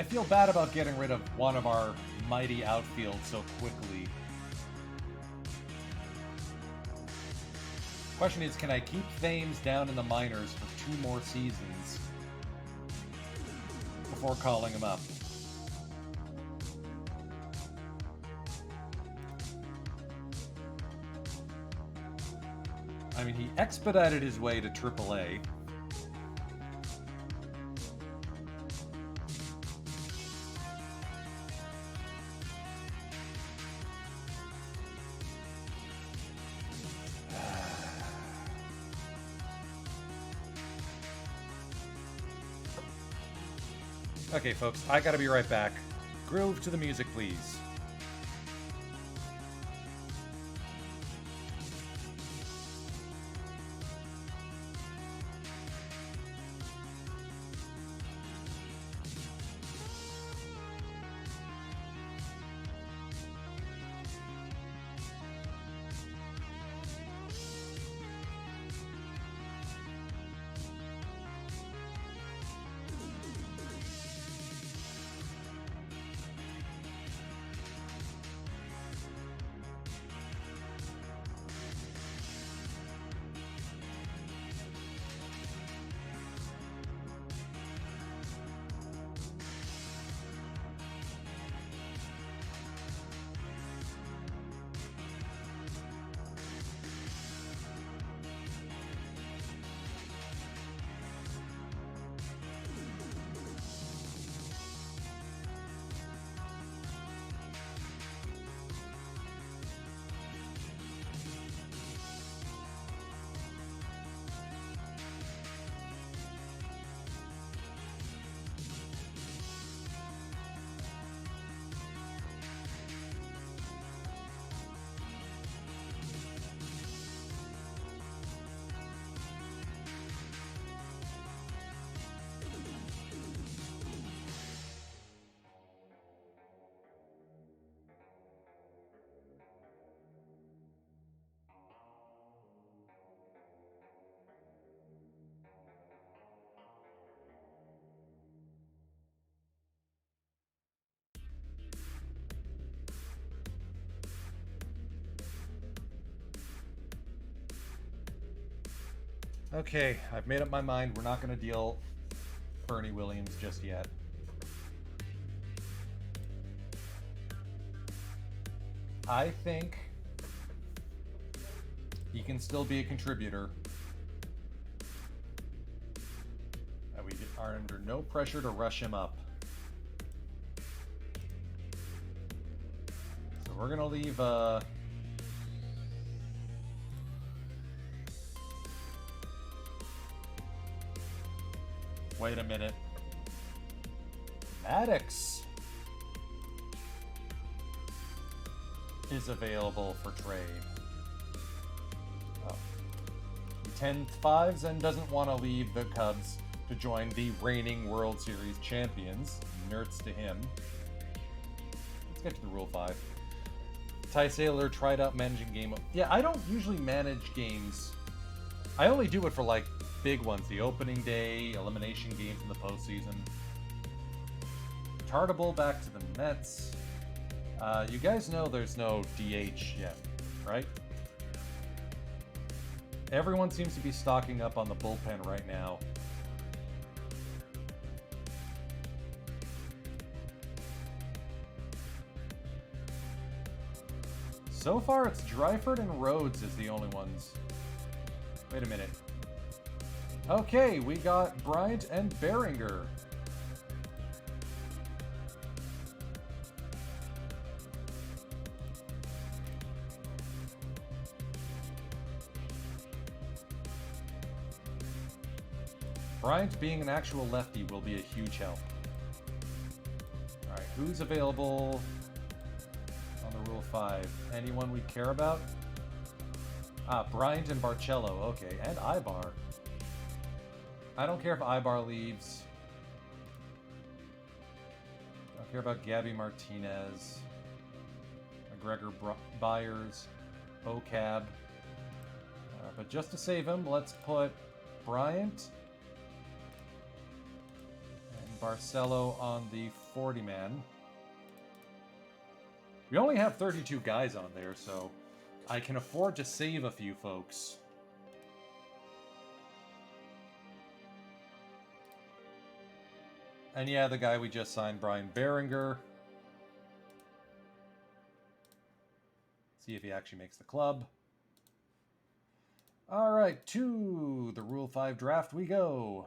feel bad about getting rid of one of our mighty outfield so quickly. Question is, can I keep Thames down in the minors for 2 more seasons before calling him up? I mean, he expedited his way to AAA. Okay, folks, I gotta be right back. Groove to the music, please. Okay, I've made up my mind. We're not going to deal Bernie Williams just yet. I think he can still be a contributor. And we are under no pressure to rush him up. So we're going to leave... Wait a minute. Maddox is available for trade. Oh. He 10-5s and doesn't want to leave the Cubs to join the reigning World Series champions. Nerds to him. Let's get to the Rule 5. Ty Saylor tried out managing game. Yeah, I don't usually manage games. I only do it for like big ones, the opening day, elimination games in the postseason. Tartable back to the Mets. You guys know there's no DH yet, right? Everyone seems to be stocking up on the bullpen right now. So far, it's Dryford and Rhodes as the only ones. Wait a minute. Okay, we got Bryant and Behringer. Bryant being an actual lefty will be a huge help. Alright, who's available on the Rule 5? Anyone we care about? Ah, Bryant and Barcello. Okay, and Ibar. I don't care if Ibar leaves. Don't care about Gabby Martinez. McGregor Byers. Ocab. But just to save him, let's put Bryant and Barcello on the 40-man. We only have 32 guys on there, so I can afford to save a few folks. And yeah, the guy we just signed, Brian Behringer. See if he actually makes the club. All right, to the Rule 5 draft we go.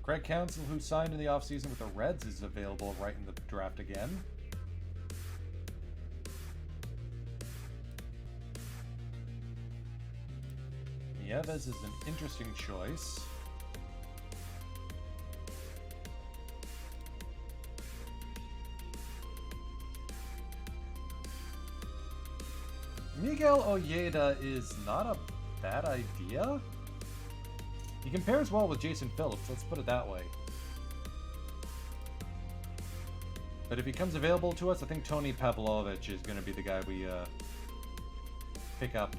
Craig Counsell, who signed in the offseason with the Reds, is available right in the draft again. Nieves is an interesting choice. Miguel Ojeda is not a bad idea. He compares well with Jason Phillips, let's put it that way. But if he comes available to us, I think Tony Pavlovich is going to be the guy we pick up.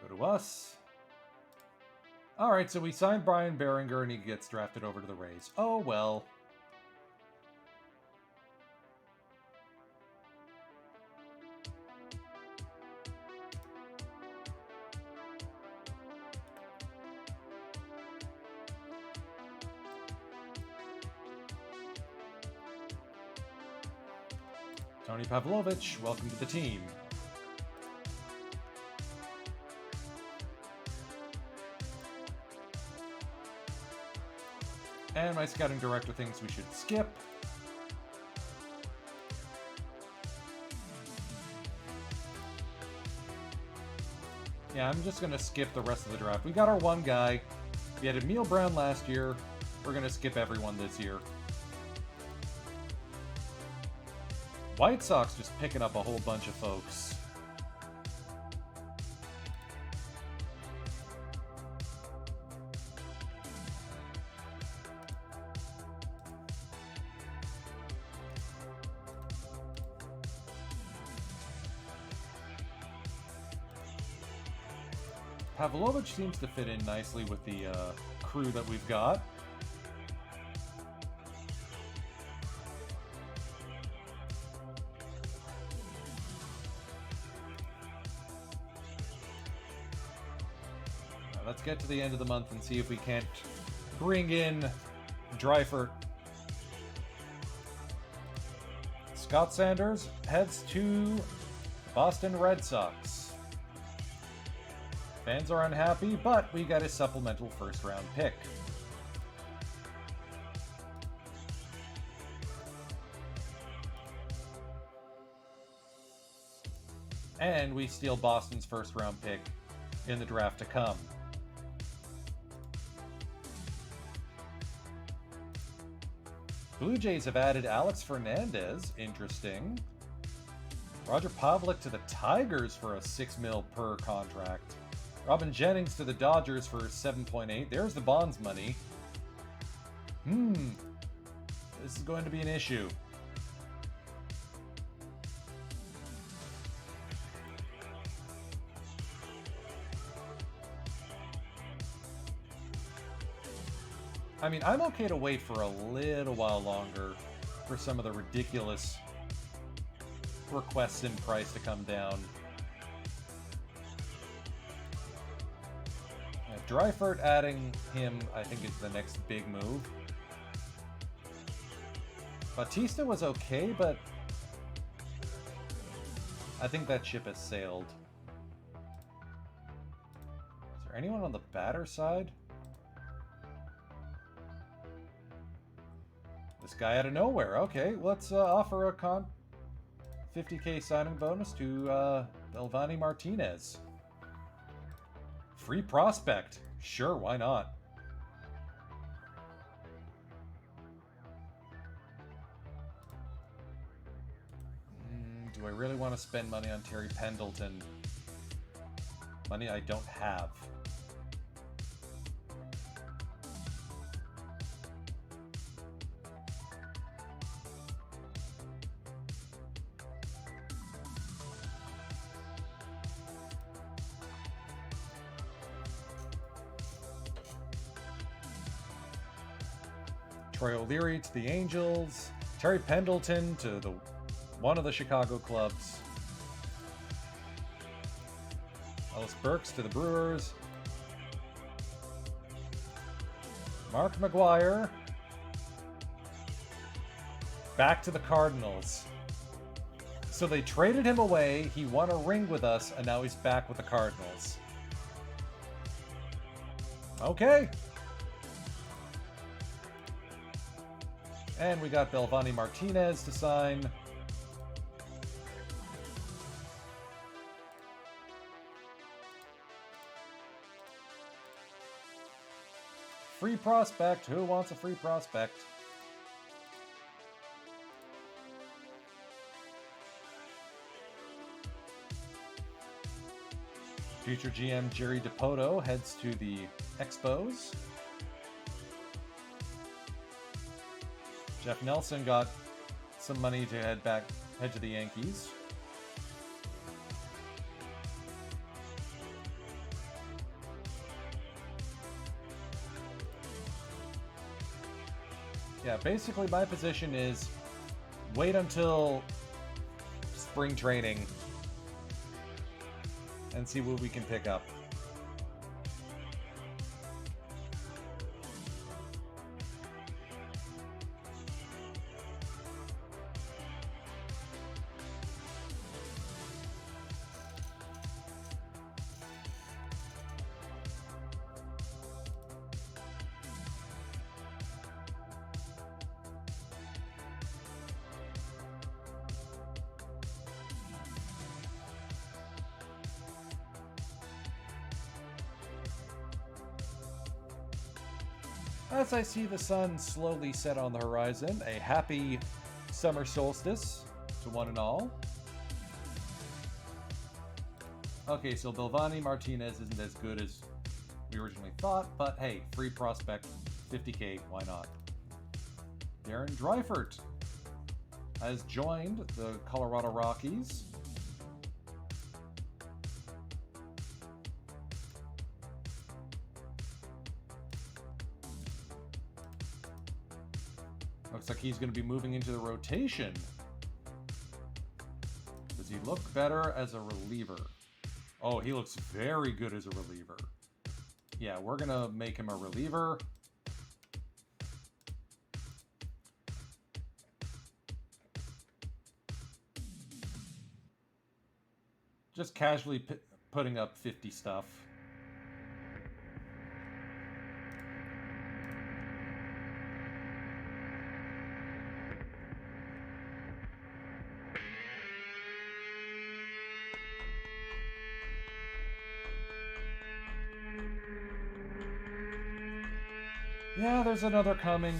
Go to us. Alright, so we signed Brian Behringer and he gets drafted over to the Rays. Oh well. Tony Pavlovich, welcome to the team. And my scouting director thinks we should skip. Yeah, I'm just going to skip the rest of the draft. We got our one guy. We had Emil Brown last year. We're going to skip everyone this year. White Sox just picking up a whole bunch of folks. Pavlovich seems to fit in nicely with the crew that we've got. Let's get to the end of the month and see if we can't bring in Dreifert. Scott Sanders heads to Boston Red Sox. Fans are unhappy, but we got a supplemental first-round pick. And we steal Boston's first-round pick in the draft to come. Blue Jays have added Alex Fernandez. Interesting. Roger Pavlik to the Tigers for a $6 million per contract. Robin Jennings to the Dodgers for 7.8. There's the Bonds money. This is going to be an issue. I mean, I'm okay to wait for a little while longer for some of the ridiculous requests in price to come down. Dryford adding him, I think, is the next big move. Batista was okay, but I think that ship has sailed. Is there anyone on the batter side? This guy out of nowhere. Okay, let's offer a 50k signing bonus to Belvani Martinez. Free prospect. Sure, why not? Do I really want to spend money on Terry Pendleton? Money I don't have. Troy O'Leary to the Angels. Terry Pendleton to one of the Chicago clubs. Ellis Burks to the Brewers. Mark McGuire back to the Cardinals. So they traded him away, he won a ring with us, and now he's back with the Cardinals. Okay. And we got Belvani Martinez to sign. Free prospect. Who wants a free prospect? Future GM Jerry DePoto heads to the Expos. Jeff Nelson got some money to head to the Yankees. Yeah, basically my position is wait until spring training and see what we can pick up. As I see the sun slowly set on the horizon, a happy summer solstice to one and all. Okay, so Belvani Martinez isn't as good as we originally thought, but hey, free prospect, 50k, why not? Darren Dreifert has joined the Colorado Rockies. Looks like he's going to be moving into the rotation. Does he look better as a reliever? Oh, he looks very good as a reliever. Yeah, we're going to make him a reliever. Just casually putting up 50 stuff. Yeah, there's another coming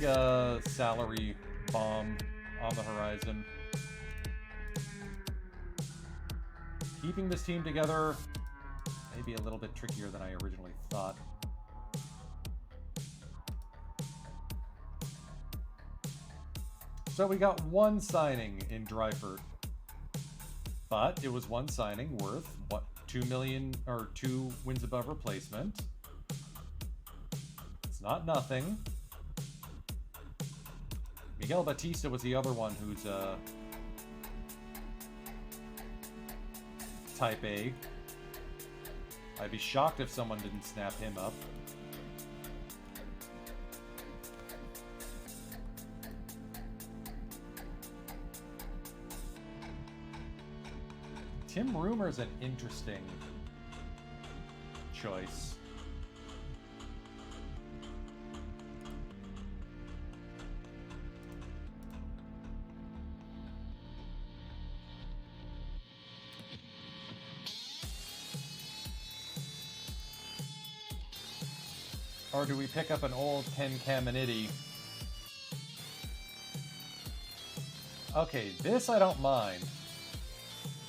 salary bomb on the horizon. Keeping this team together may be a little bit trickier than I originally thought. So we got one signing in Dreifert, but it was one signing worth, what, 2 million or 2 wins above replacement. It's not nothing. Miguel Batista was the other one who's type A. I'd be shocked if someone didn't snap him up. Tim Rumor's an interesting choice. Or do we pick up an old Ken Caminiti? Okay, this I don't mind.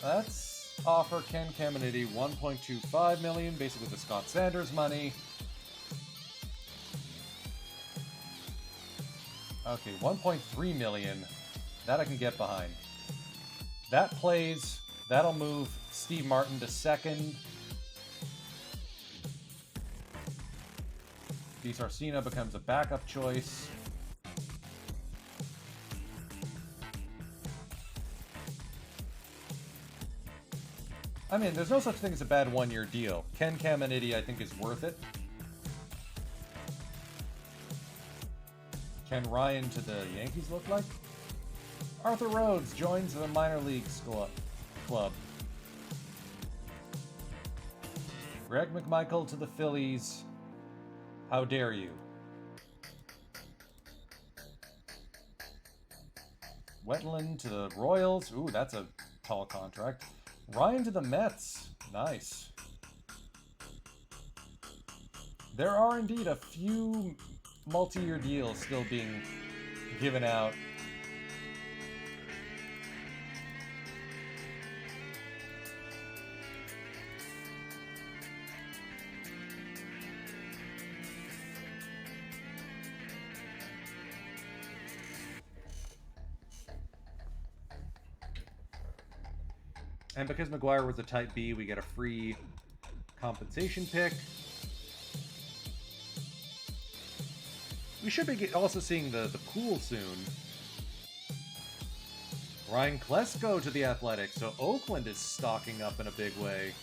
Let's offer Ken Caminiti 1.25 million, basically the Scott Sanders money. Okay, 1.3 million. That I can get behind. That plays. That'll move Steve Martin to second. DiSarcina becomes a backup choice. I mean, there's no such thing as a bad one-year deal. Ken Caminiti, I think, is worth it. Ken Ryan to the Yankees look like? Arthur Rhodes joins the minor leagues club. Greg McMichael to the Phillies. How dare you? Wetland to the Royals. Ooh, that's a tall contract. Ryan to the Mets. Nice. There are indeed a few multi-year deals still being given out. And because McGuire was a type B, we get a free compensation pick. We should be also seeing the pool soon. Ryan Klesko to the Athletics, so Oakland is stocking up in a big way.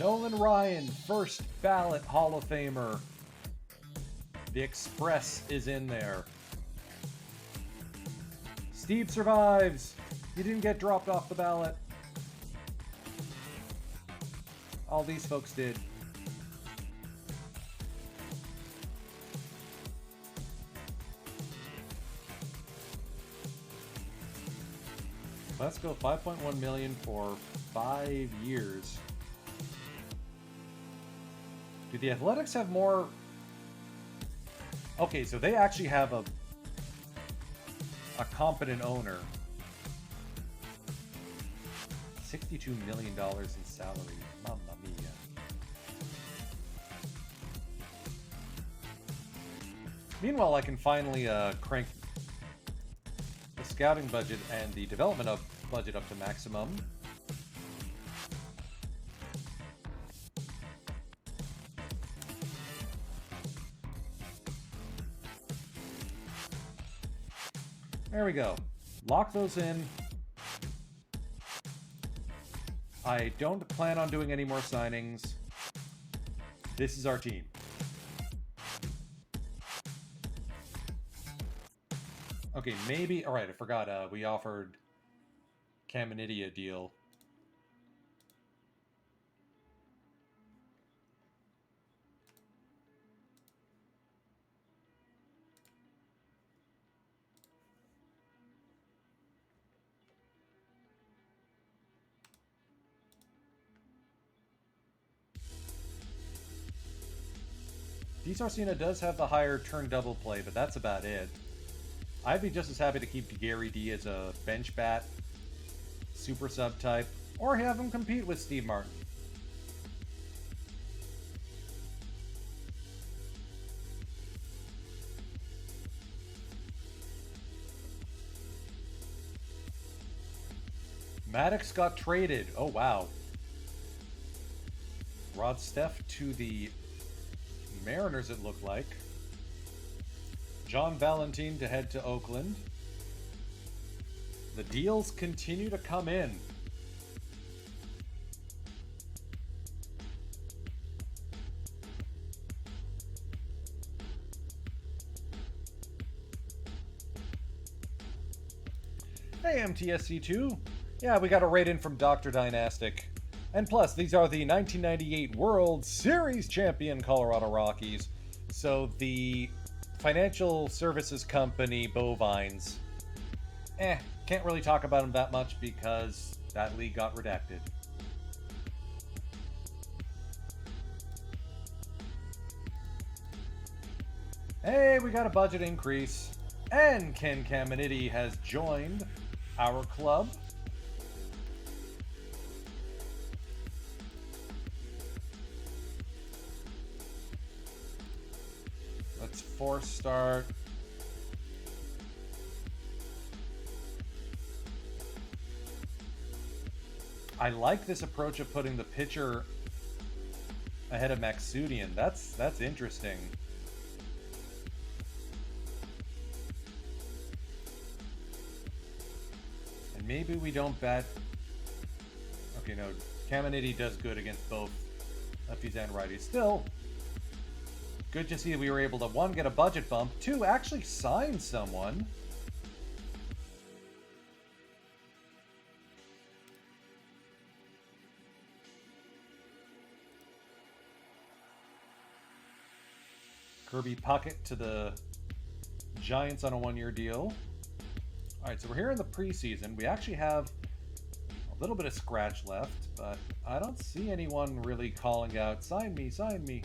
Nolan Ryan, first ballot Hall of Famer. The Express is in there. Steve survives. He didn't get dropped off the ballot. All these folks did. Let's go 5.1 million for 5 years. Do the Athletics have more? Okay, so they actually have a competent owner. $62 million in salary. Mamma mia. Meanwhile, I can finally crank the scouting budget and the development budget up to maximum. There we go. Lock those in. I don't plan on doing any more signings. This is our team. Okay, maybe... Alright, I forgot. We offered Caminiti a deal. DiSarcina does have the higher turn double play, but that's about it. I'd be just as happy to keep Gary D as a bench bat, super sub type, or have him compete with Steve Martin. Maddox got traded. Oh, wow. Rod Steff to the Mariners, it looked like. John Valentine to head to Oakland. The deals continue to come in. Hey, MTSC2. Yeah, we got a raid in from Dr. Dynastic. And plus, these are the 1998 World Series champion Colorado Rockies. So the financial services company Bovines, can't really talk about them that much because that league got redacted. Hey, we got a budget increase. And Ken Caminiti has joined our club. Let's force start. I like this approach of putting the pitcher ahead of Maxudian. That's interesting. And maybe we don't bet. Okay, no. Caminiti does good against both lefties and righties. Still, good to see that we were able to, 1, get a budget bump, 2, actually sign someone. Kirby Puckett to the Giants on a 1-year deal. All right, so we're here in the preseason. We actually have a little bit of scratch left, but I don't see anyone really calling out, sign me, sign me.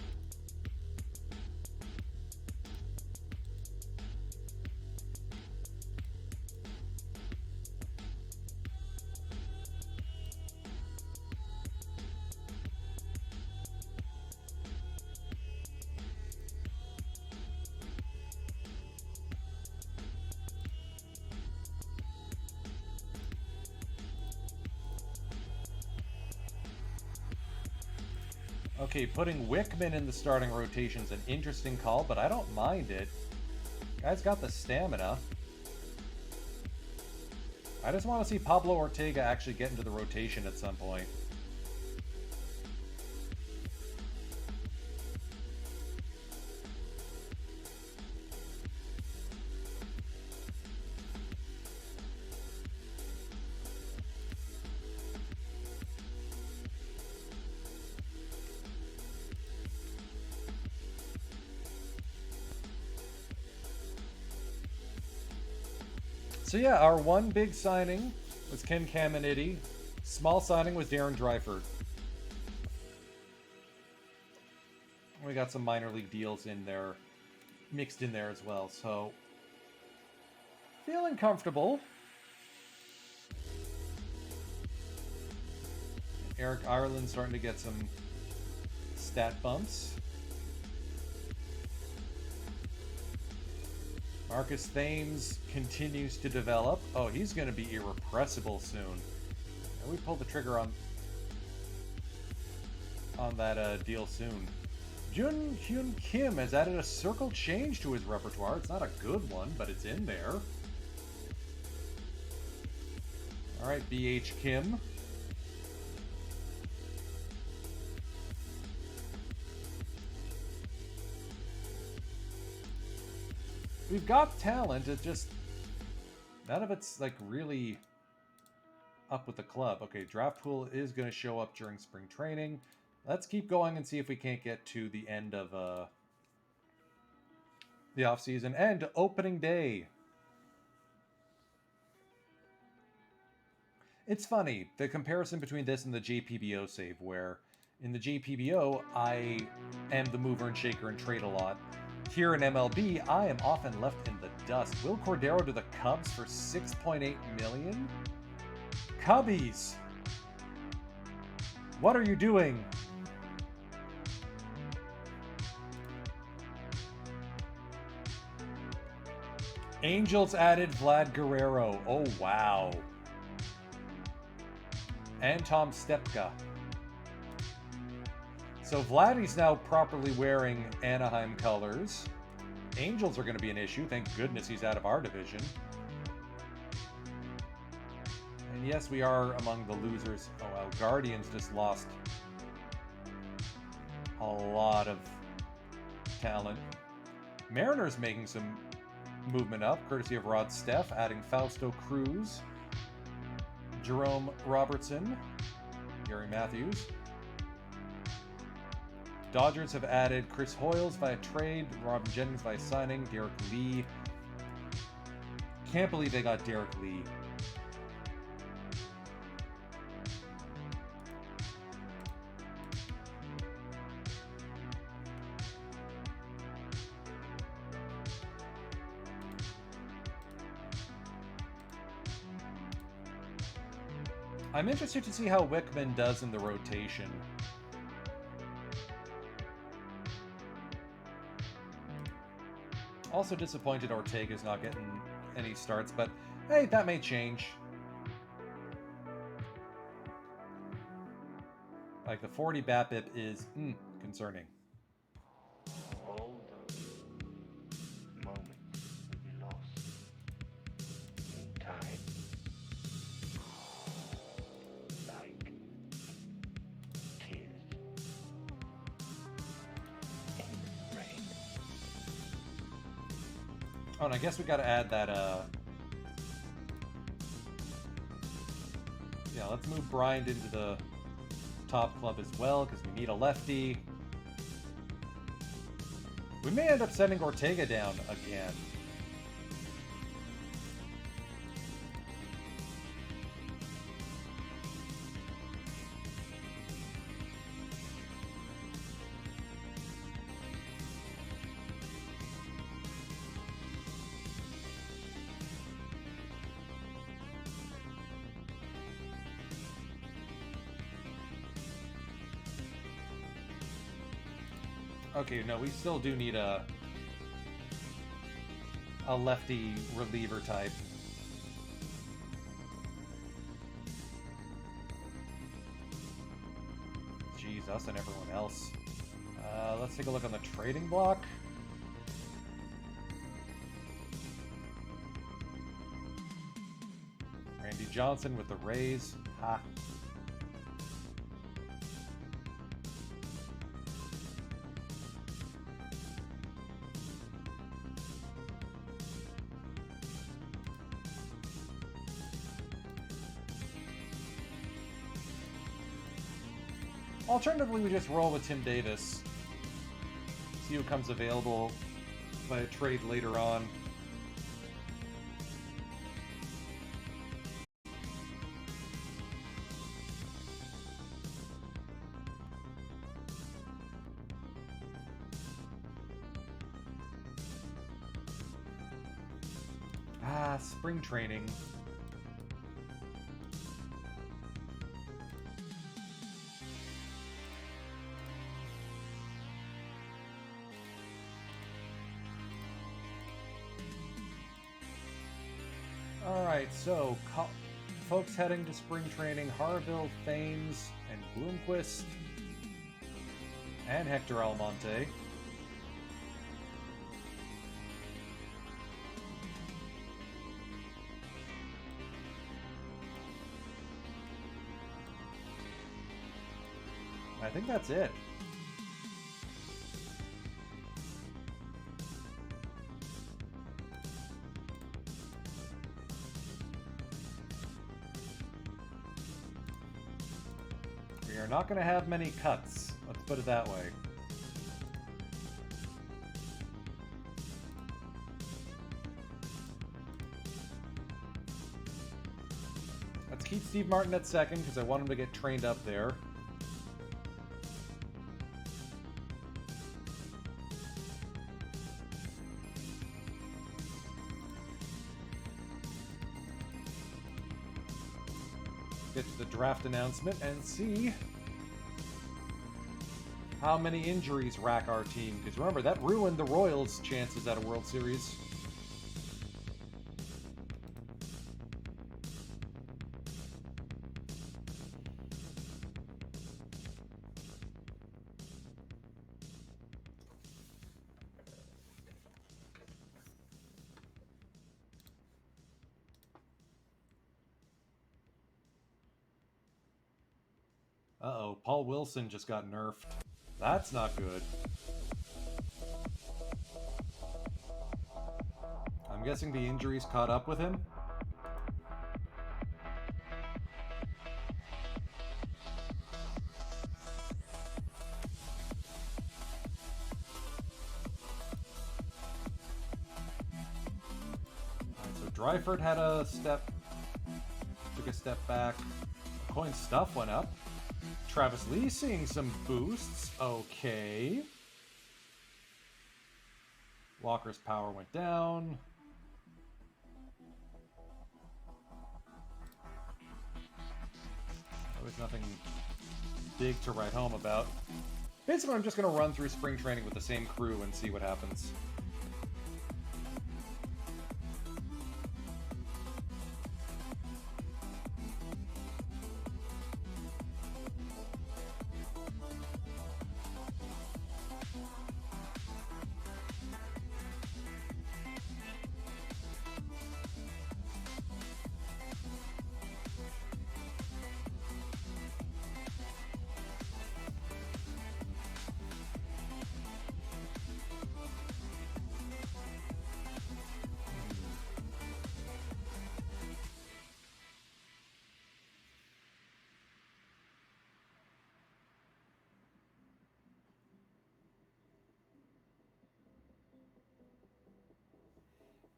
Okay, putting Wickman in the starting rotation is an interesting call, but I don't mind it. Guy's got the stamina. I just want to see Pablo Ortega actually get into the rotation at some point. So yeah, our one big signing was Ken Caminiti. Small signing was Darren Dreifert. We got some minor league deals in there, mixed in there as well. So feeling comfortable. Eric Ireland starting to get some stat bumps. Marcus Thames continues to develop. Oh, he's going to be irrepressible soon. And we pulled the trigger on that deal soon. Jun Hyun Kim has added a circle change to his repertoire. It's not a good one, but it's in there. All right, BH Kim. We've got talent, it just, none of it's like really up with the club. Okay, draft pool is going to show up during spring training. Let's keep going and see if we can't get to the end of the offseason and opening day. It's funny, the comparison between this and the JPBO save, where in the JPBO, I am the mover and shaker and trade a lot. Here in MLB, I am often left in the dust. Will Cordero to the Cubs for $6.8 million? Cubbies! What are you doing? Angels added Vlad Guerrero. Oh, wow. And Tom Stepka. So Vladdy's now properly wearing Anaheim colors. Angels are going to be an issue. Thank goodness he's out of our division. And yes, we are among the losers. Oh, well, Guardians just lost a lot of talent. Mariners making some movement up, courtesy of Rod Steff, adding Fausto Cruz, Jerome Robertson, Gary Matthews. Dodgers have added Chris Hoyles via trade, Robin Jennings via signing, Derek Lee. Can't believe they got Derek Lee. I'm interested to see how Wickman does in the rotation. Also disappointed Ortega's not getting any starts, but hey, that may change. Like, the 40 BABIP is concerning. All those moments will be lost in time. Like tears in rain. Oh, and I guess we gotta add that, yeah, let's move Bryant into the top club as well, because we need a lefty. We may end up sending Ortega down again. Okay, no, we still do need a lefty reliever type. Jeez, us and everyone else. Let's take a look on the trading block. Randy Johnson with the Rays. Ha. Alternatively, we just roll with Tim Davis. See who comes available by a trade later on. Spring training. Alright, so folks heading to spring training: Harville, Thames, and Bloomquist, and Hector Almonte. I think that's it. We are not going to have many cuts, let's put it that way. Let's keep Steve Martin at second because I want him to get trained up there. Get to the draft announcement and see how many injuries rack our team. Because remember, that ruined the Royals' chances at a World Series. Uh-oh, Paul Wilson just got nerfed. That's not good. I'm guessing the injuries caught up with him. Alright, so Dryford had took a step back. Coin stuff went up. Travis Lee seeing some boosts. Okay. Walker's power went down. There was nothing big to write home about. Basically, I'm just going to run through spring training with the same crew and see what happens.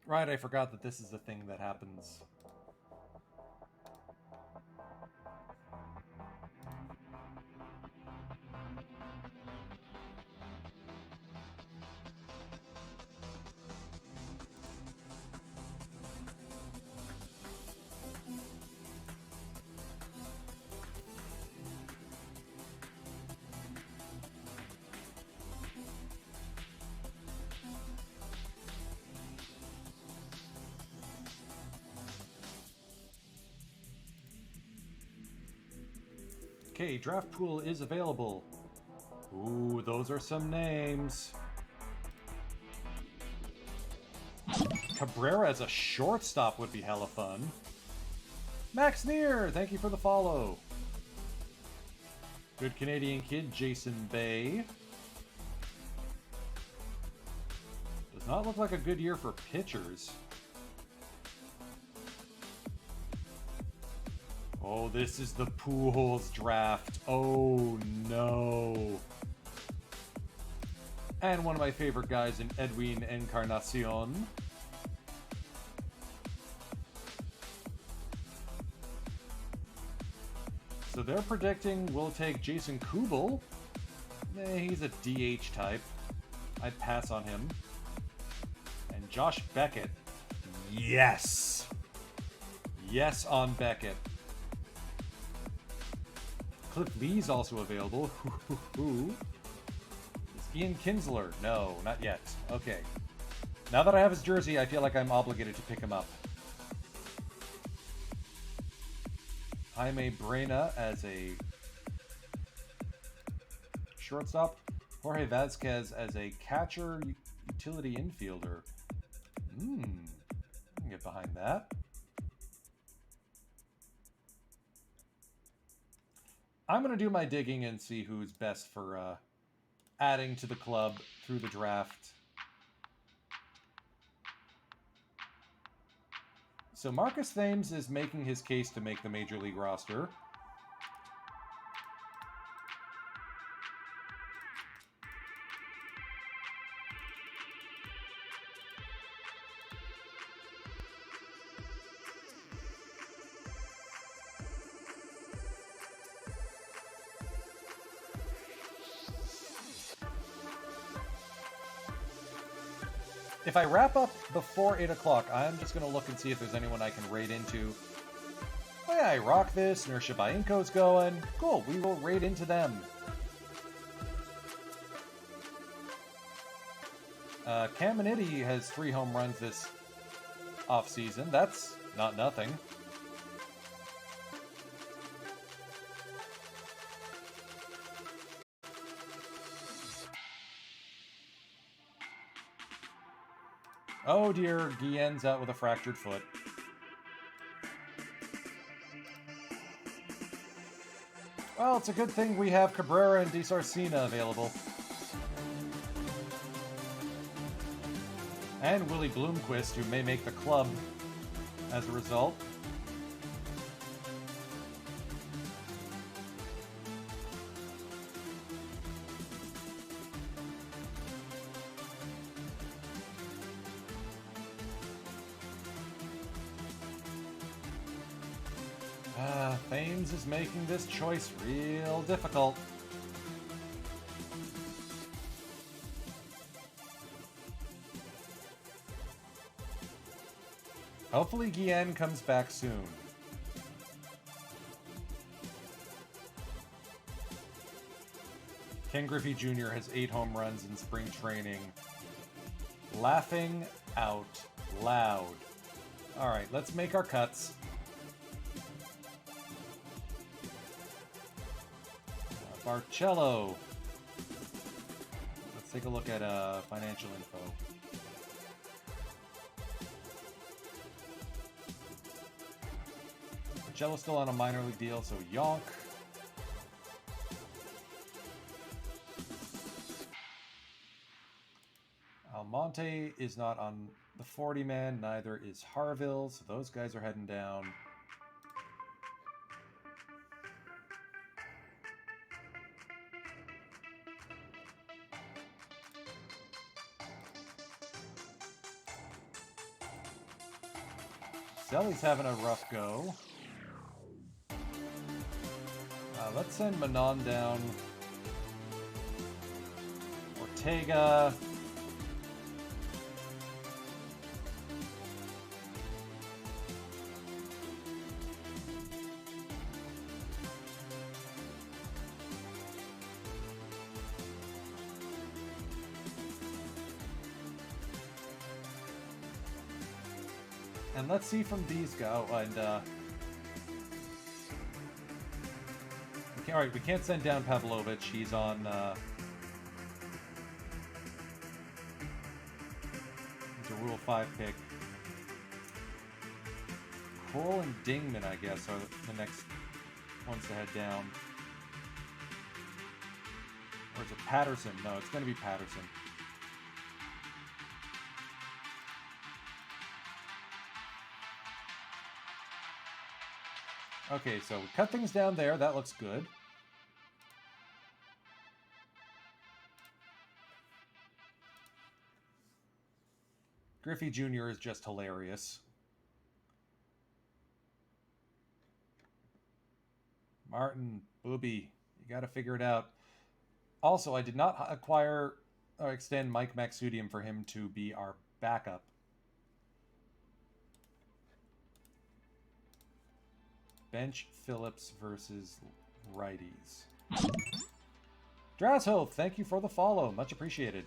Right, I forgot that this is a thing that happens. Okay, draft pool is available. Ooh, those are some names. Cabrera as a shortstop would be hella fun. Max Neer, thank you for the follow. Good Canadian kid, Jason Bay. Does not look like a good year for pitchers. Oh, this is the Pujols draft. Oh, no. And one of my favorite guys in Edwin Encarnacion. So they're predicting we'll take Jason Kubel. He's a DH type. I'd pass on him. And Josh Beckett. Yes! Yes on Beckett. Cliff Lee's also available. Is Ian Kinsler? No, not yet. Okay. Now that I have his jersey, I feel like I'm obligated to pick him up. Jaime Brena as a shortstop. Jorge Vazquez as a catcher utility infielder. I can get behind that. I'm going to do my digging and see who's best for adding to the club through the draft. So Marcus Thames is making his case to make the Major League roster. If I wrap up before 8 o'clock, I'm just going to look and see if there's anyone I can raid into. Oh yeah, I rock this. Nursha Bainko's going. Cool, we will raid into them. Caminiti has 3 home runs this offseason. That's not nothing. Oh dear, Guillen's out with a fractured foot. Well, it's a good thing we have Cabrera and DiSarcina available. And Willie Bloomquist, who may make the club as a result. Thames is making this choice real difficult. Hopefully Guillen comes back soon. Ken Griffey Jr. has 8 home runs in spring training. Laughing out loud. Alright, let's make our cuts. Barcello. Let's take a look at financial info. Barcello's still on a minor league deal, so yonk. Almonte is not on the 40-man, neither is Harville, so those guys are heading down. Selly's having a rough go. Let's send Manon down. Ortega. And let's see from these go. And all right, we can't send down Pavlovich. He's on. He's a Rule 5 pick. Cole and Dingman, I guess, are the next ones to head down. Or is it Patterson? No, it's going to be Patterson. Okay, so we cut things down there. That looks good. Griffey Jr. is just hilarious. Martin, Booby, you got to figure it out. Also, I did not acquire or extend Mike Maxudium for him to be our backup. Bench Phillips versus righties. Drashof, thank you for the follow. Much appreciated.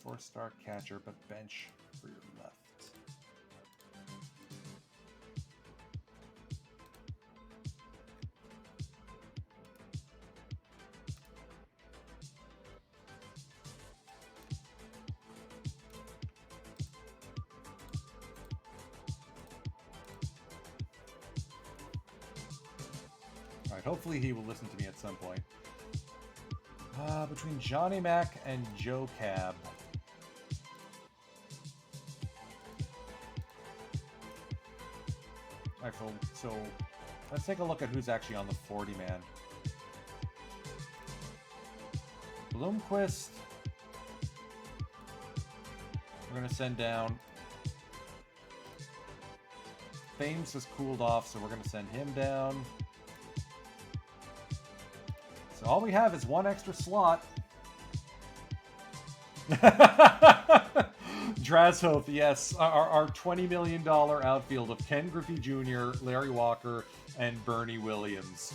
4-star catcher, but bench for your left. Hopefully he will listen to me at some point. Between Johnny Mac and Joe Cab. Alright, so let's take a look at who's actually on the 40-man. Bloomquist. We're going to send down. Thames has cooled off, so we're going to send him down. So all we have is one extra slot. Drashof, yes. Our $20 million outfield of Ken Griffey Jr., Larry Walker, and Bernie Williams.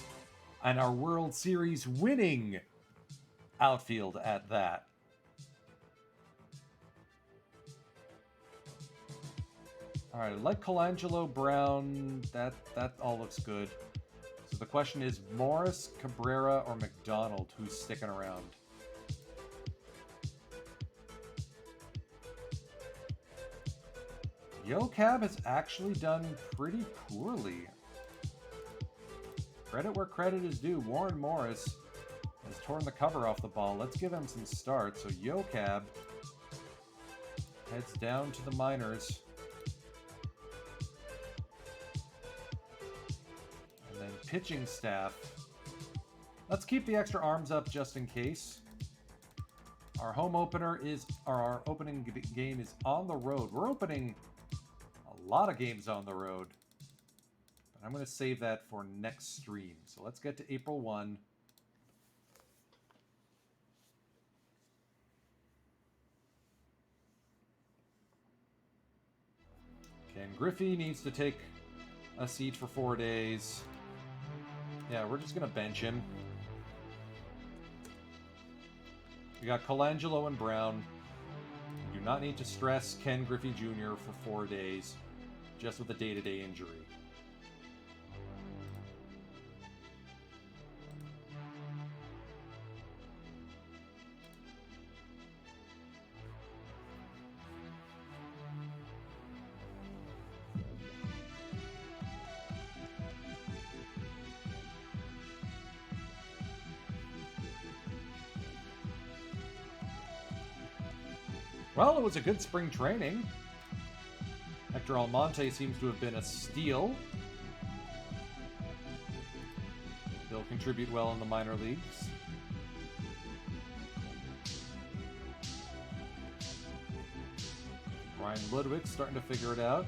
And our World Series winning outfield at that. All right, I like Colangelo, Brown. That all looks good. So the question is Morris, Cabrera, or McDonald, who's sticking around? Yo-Cab has actually done pretty poorly. Credit where credit is due. Warren Morris has torn the cover off the ball. Let's give him some starts. So Yo-Cab heads down to the minors. And then pitching staff. Let's keep the extra arms up just in case. Our home opener is, or our opening game is on the road. We're opening a lot of games on the road. But I'm going to save that for next stream. So let's get to April 1. Ken Griffey needs to take a seat for 4 days. Yeah, we're just going to bench him. We got Colangelo and Brown. We do not need to stress Ken Griffey Jr. for 4 days, just with a day-to-day injury. Well, it was a good spring training. Hector Almonte seems to have been a steal. He'll contribute well in the minor leagues. Ryan Ludwig's starting to figure it out.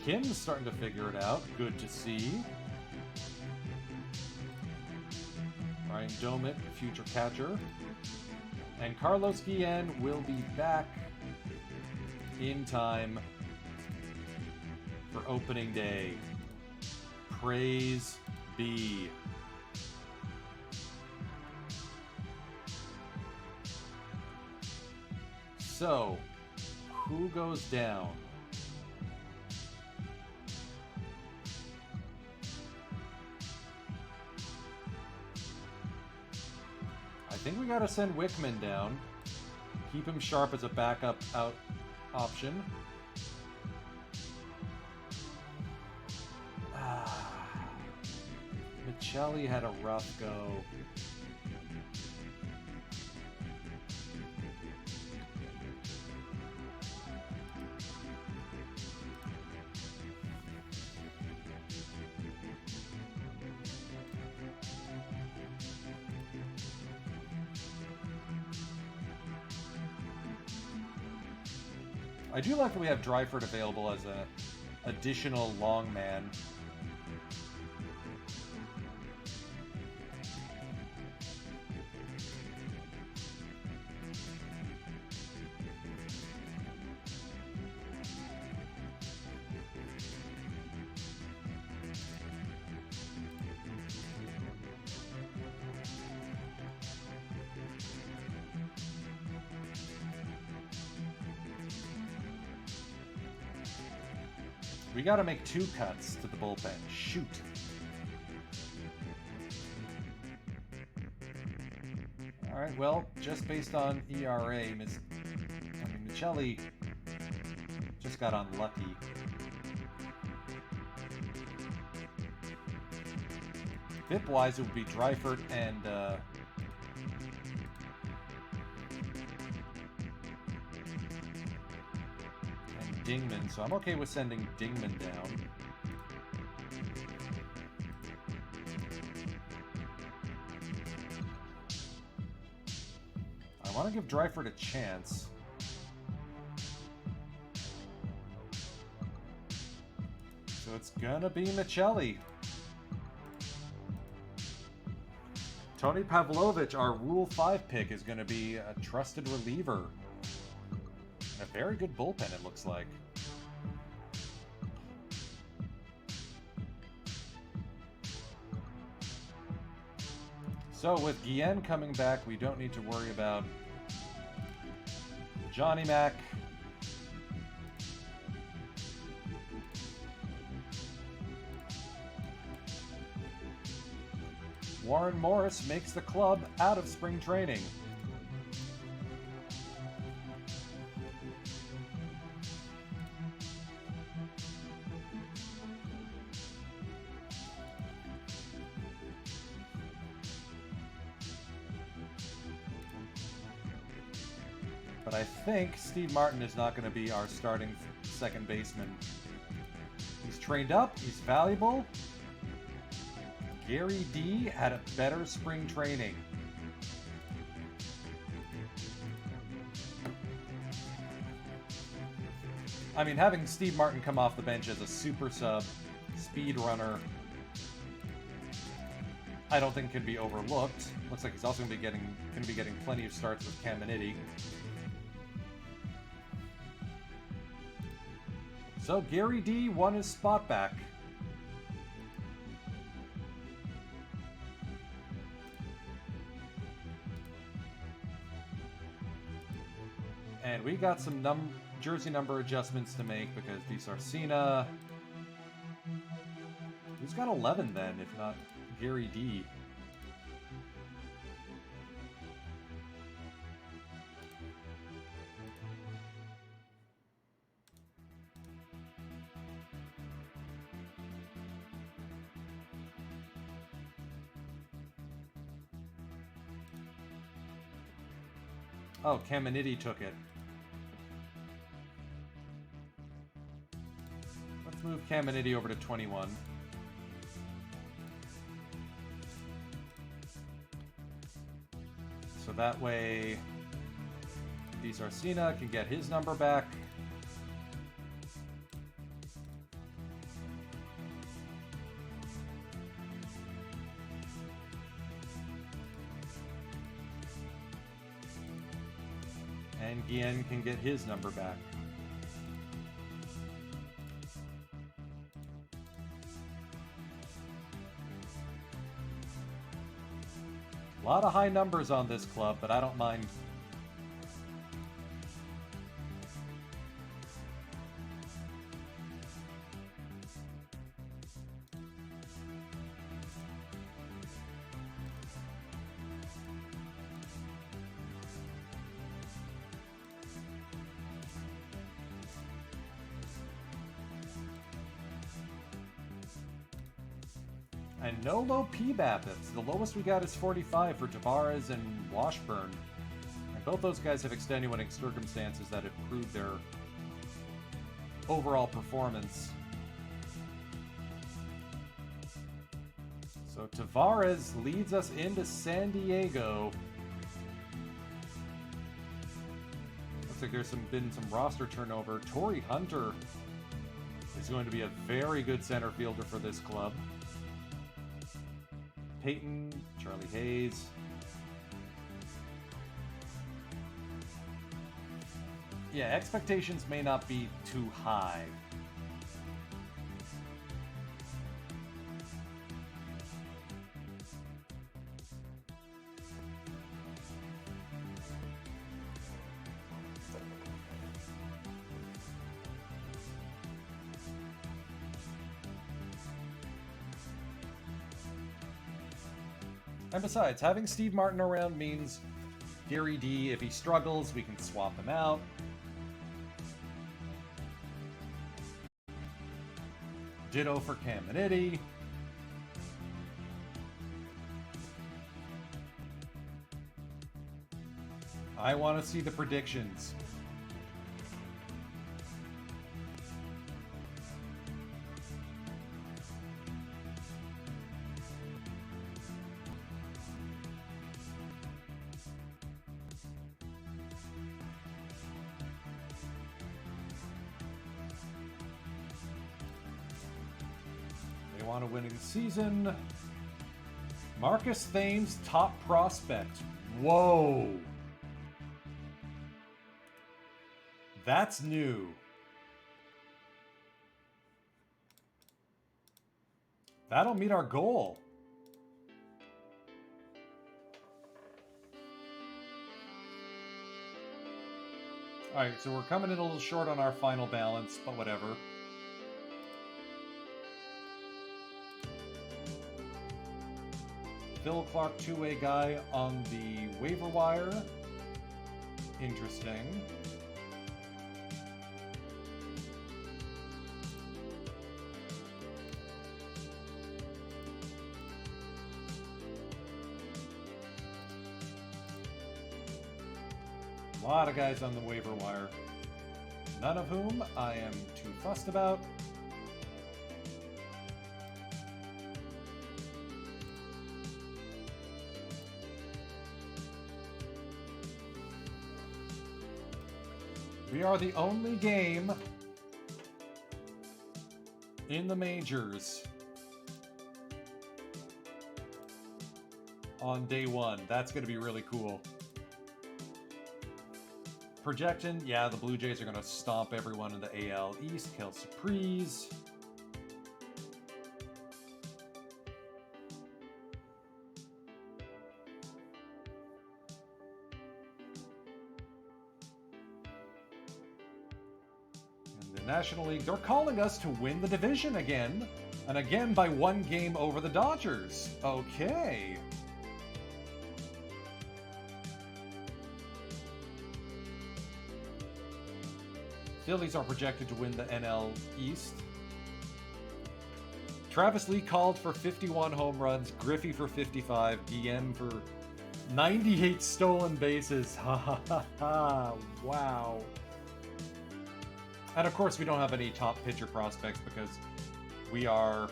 Kim's starting to figure it out. Good to see. Ryan Domit, future catcher. And Carlos Guillen will be back in time for opening day. Praise be. So, who goes down? I think we gotta send Wickman down. Keep him sharp as a backup out option. Michelli had a rough go. I do like that we have Dryford available as an additional long man. We gotta make 2 cuts to the bullpen. Shoot. Alright, well, just based on ERA, Michelli just got unlucky. FIP-wise, it would be Dryford and Dingman, so I'm okay with sending Dingman down. I want to give Dryford a chance. So it's gonna be Michelli. Tony Pavlovich, our Rule 5 pick, is gonna be a trusted reliever. A very good bullpen, it looks like. So with Guillen coming back, we don't need to worry about Johnny Mac. Warren Morris makes the club out of spring training. But I think Steve Martin is not going to be our starting second baseman. He's trained up. He's valuable. Gary D had a better spring training. I mean, having Steve Martin come off the bench as a super sub, speed runner, I don't think can be overlooked. Looks like he's also going to be getting plenty of starts with Caminiti. So Gary D won his spot back. And we got some jersey number adjustments to make because DiSarcina... Who's got 11 then, if not Gary D? Oh, Caminiti took it. Let's move Caminiti over to 21. So that way, DiSarcina can get his number back. And Guillen can get his number back. A lot of high numbers on this club, but I don't mind. And no low PBAP. The lowest we got is 45 for Tavares and Washburn. And both those guys have extenuating circumstances that improved their overall performance. So Tavares leads us into San Diego. Looks like there's been some roster turnover. Torrey Hunter is going to be a very good center fielder for this club. Peyton, Charlie Hayes. Yeah, expectations may not be too high. And besides, having Steve Martin around means Gary D, if he struggles, we can swap him out. Ditto for Caminiti. I want to see the predictions. Want a winning season. Marcus Thames, top prospect. Whoa. That's new. That'll meet our goal. Alright, so we're coming in a little short on our final balance, but whatever. Phil Clark, two-way guy on the waiver wire. Interesting. lot of guys on the waiver wire. None of whom I am too fussed about. We are the only game in the majors on day one. That's going to be really cool. Projection, yeah, the Blue Jays are going to stomp everyone in the AL East. Kill Surprise. And the National League, they're calling us to win the division again. And again by 1 game over the Dodgers. Okay. Phillies are projected to win the NL East. Travis Lee called for 51 home runs, Griffey for 55, Guillen for 98 stolen bases. Ha ha ha ha. Wow. And of course, we don't have any top pitcher prospects because we are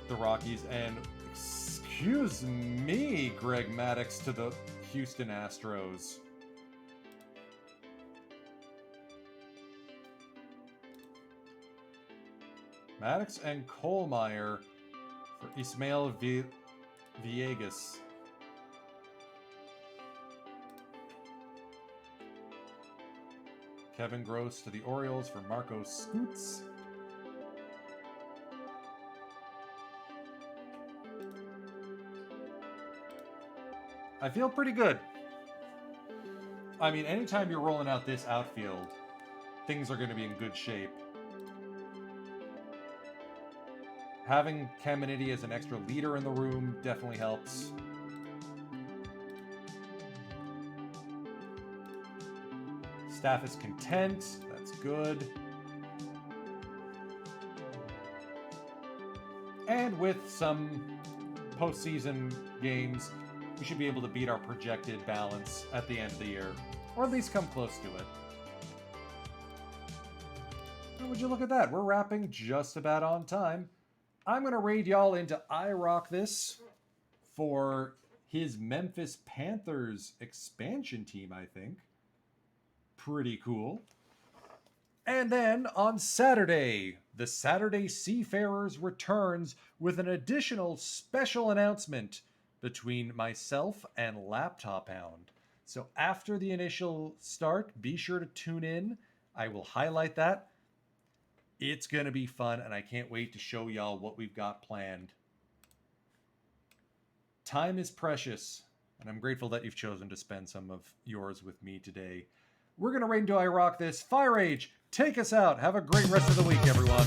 the Rockies. And excuse me, Greg Maddux to the Houston Astros. Maddux and Kohlmeyer for Ismael Villegas. Kevin Gross to the Orioles for Marco Scoots. I feel pretty good. I mean, anytime you're rolling out this outfield, things are going to be in good shape. Having Caminiti as an extra leader in the room definitely helps. Staff is content. That's good. And with some postseason games, we should be able to beat our projected balance at the end of the year. Or at least come close to it. And would you look at that? We're wrapping just about on time. I'm going to raid y'all into I Rock This for his Memphis Panthers expansion team, I think. Pretty cool. And then on Saturday, the Saturday Seafarers returns with an additional special announcement between myself and Laptop Hound. So after the initial start, be sure to tune in. I will highlight that. It's going to be fun, and I can't wait to show y'all what we've got planned. Time is precious, and I'm grateful that you've chosen to spend some of yours with me today. We're going to raid into I Rock This. Firage, take us out. Have a great rest of the week, everyone.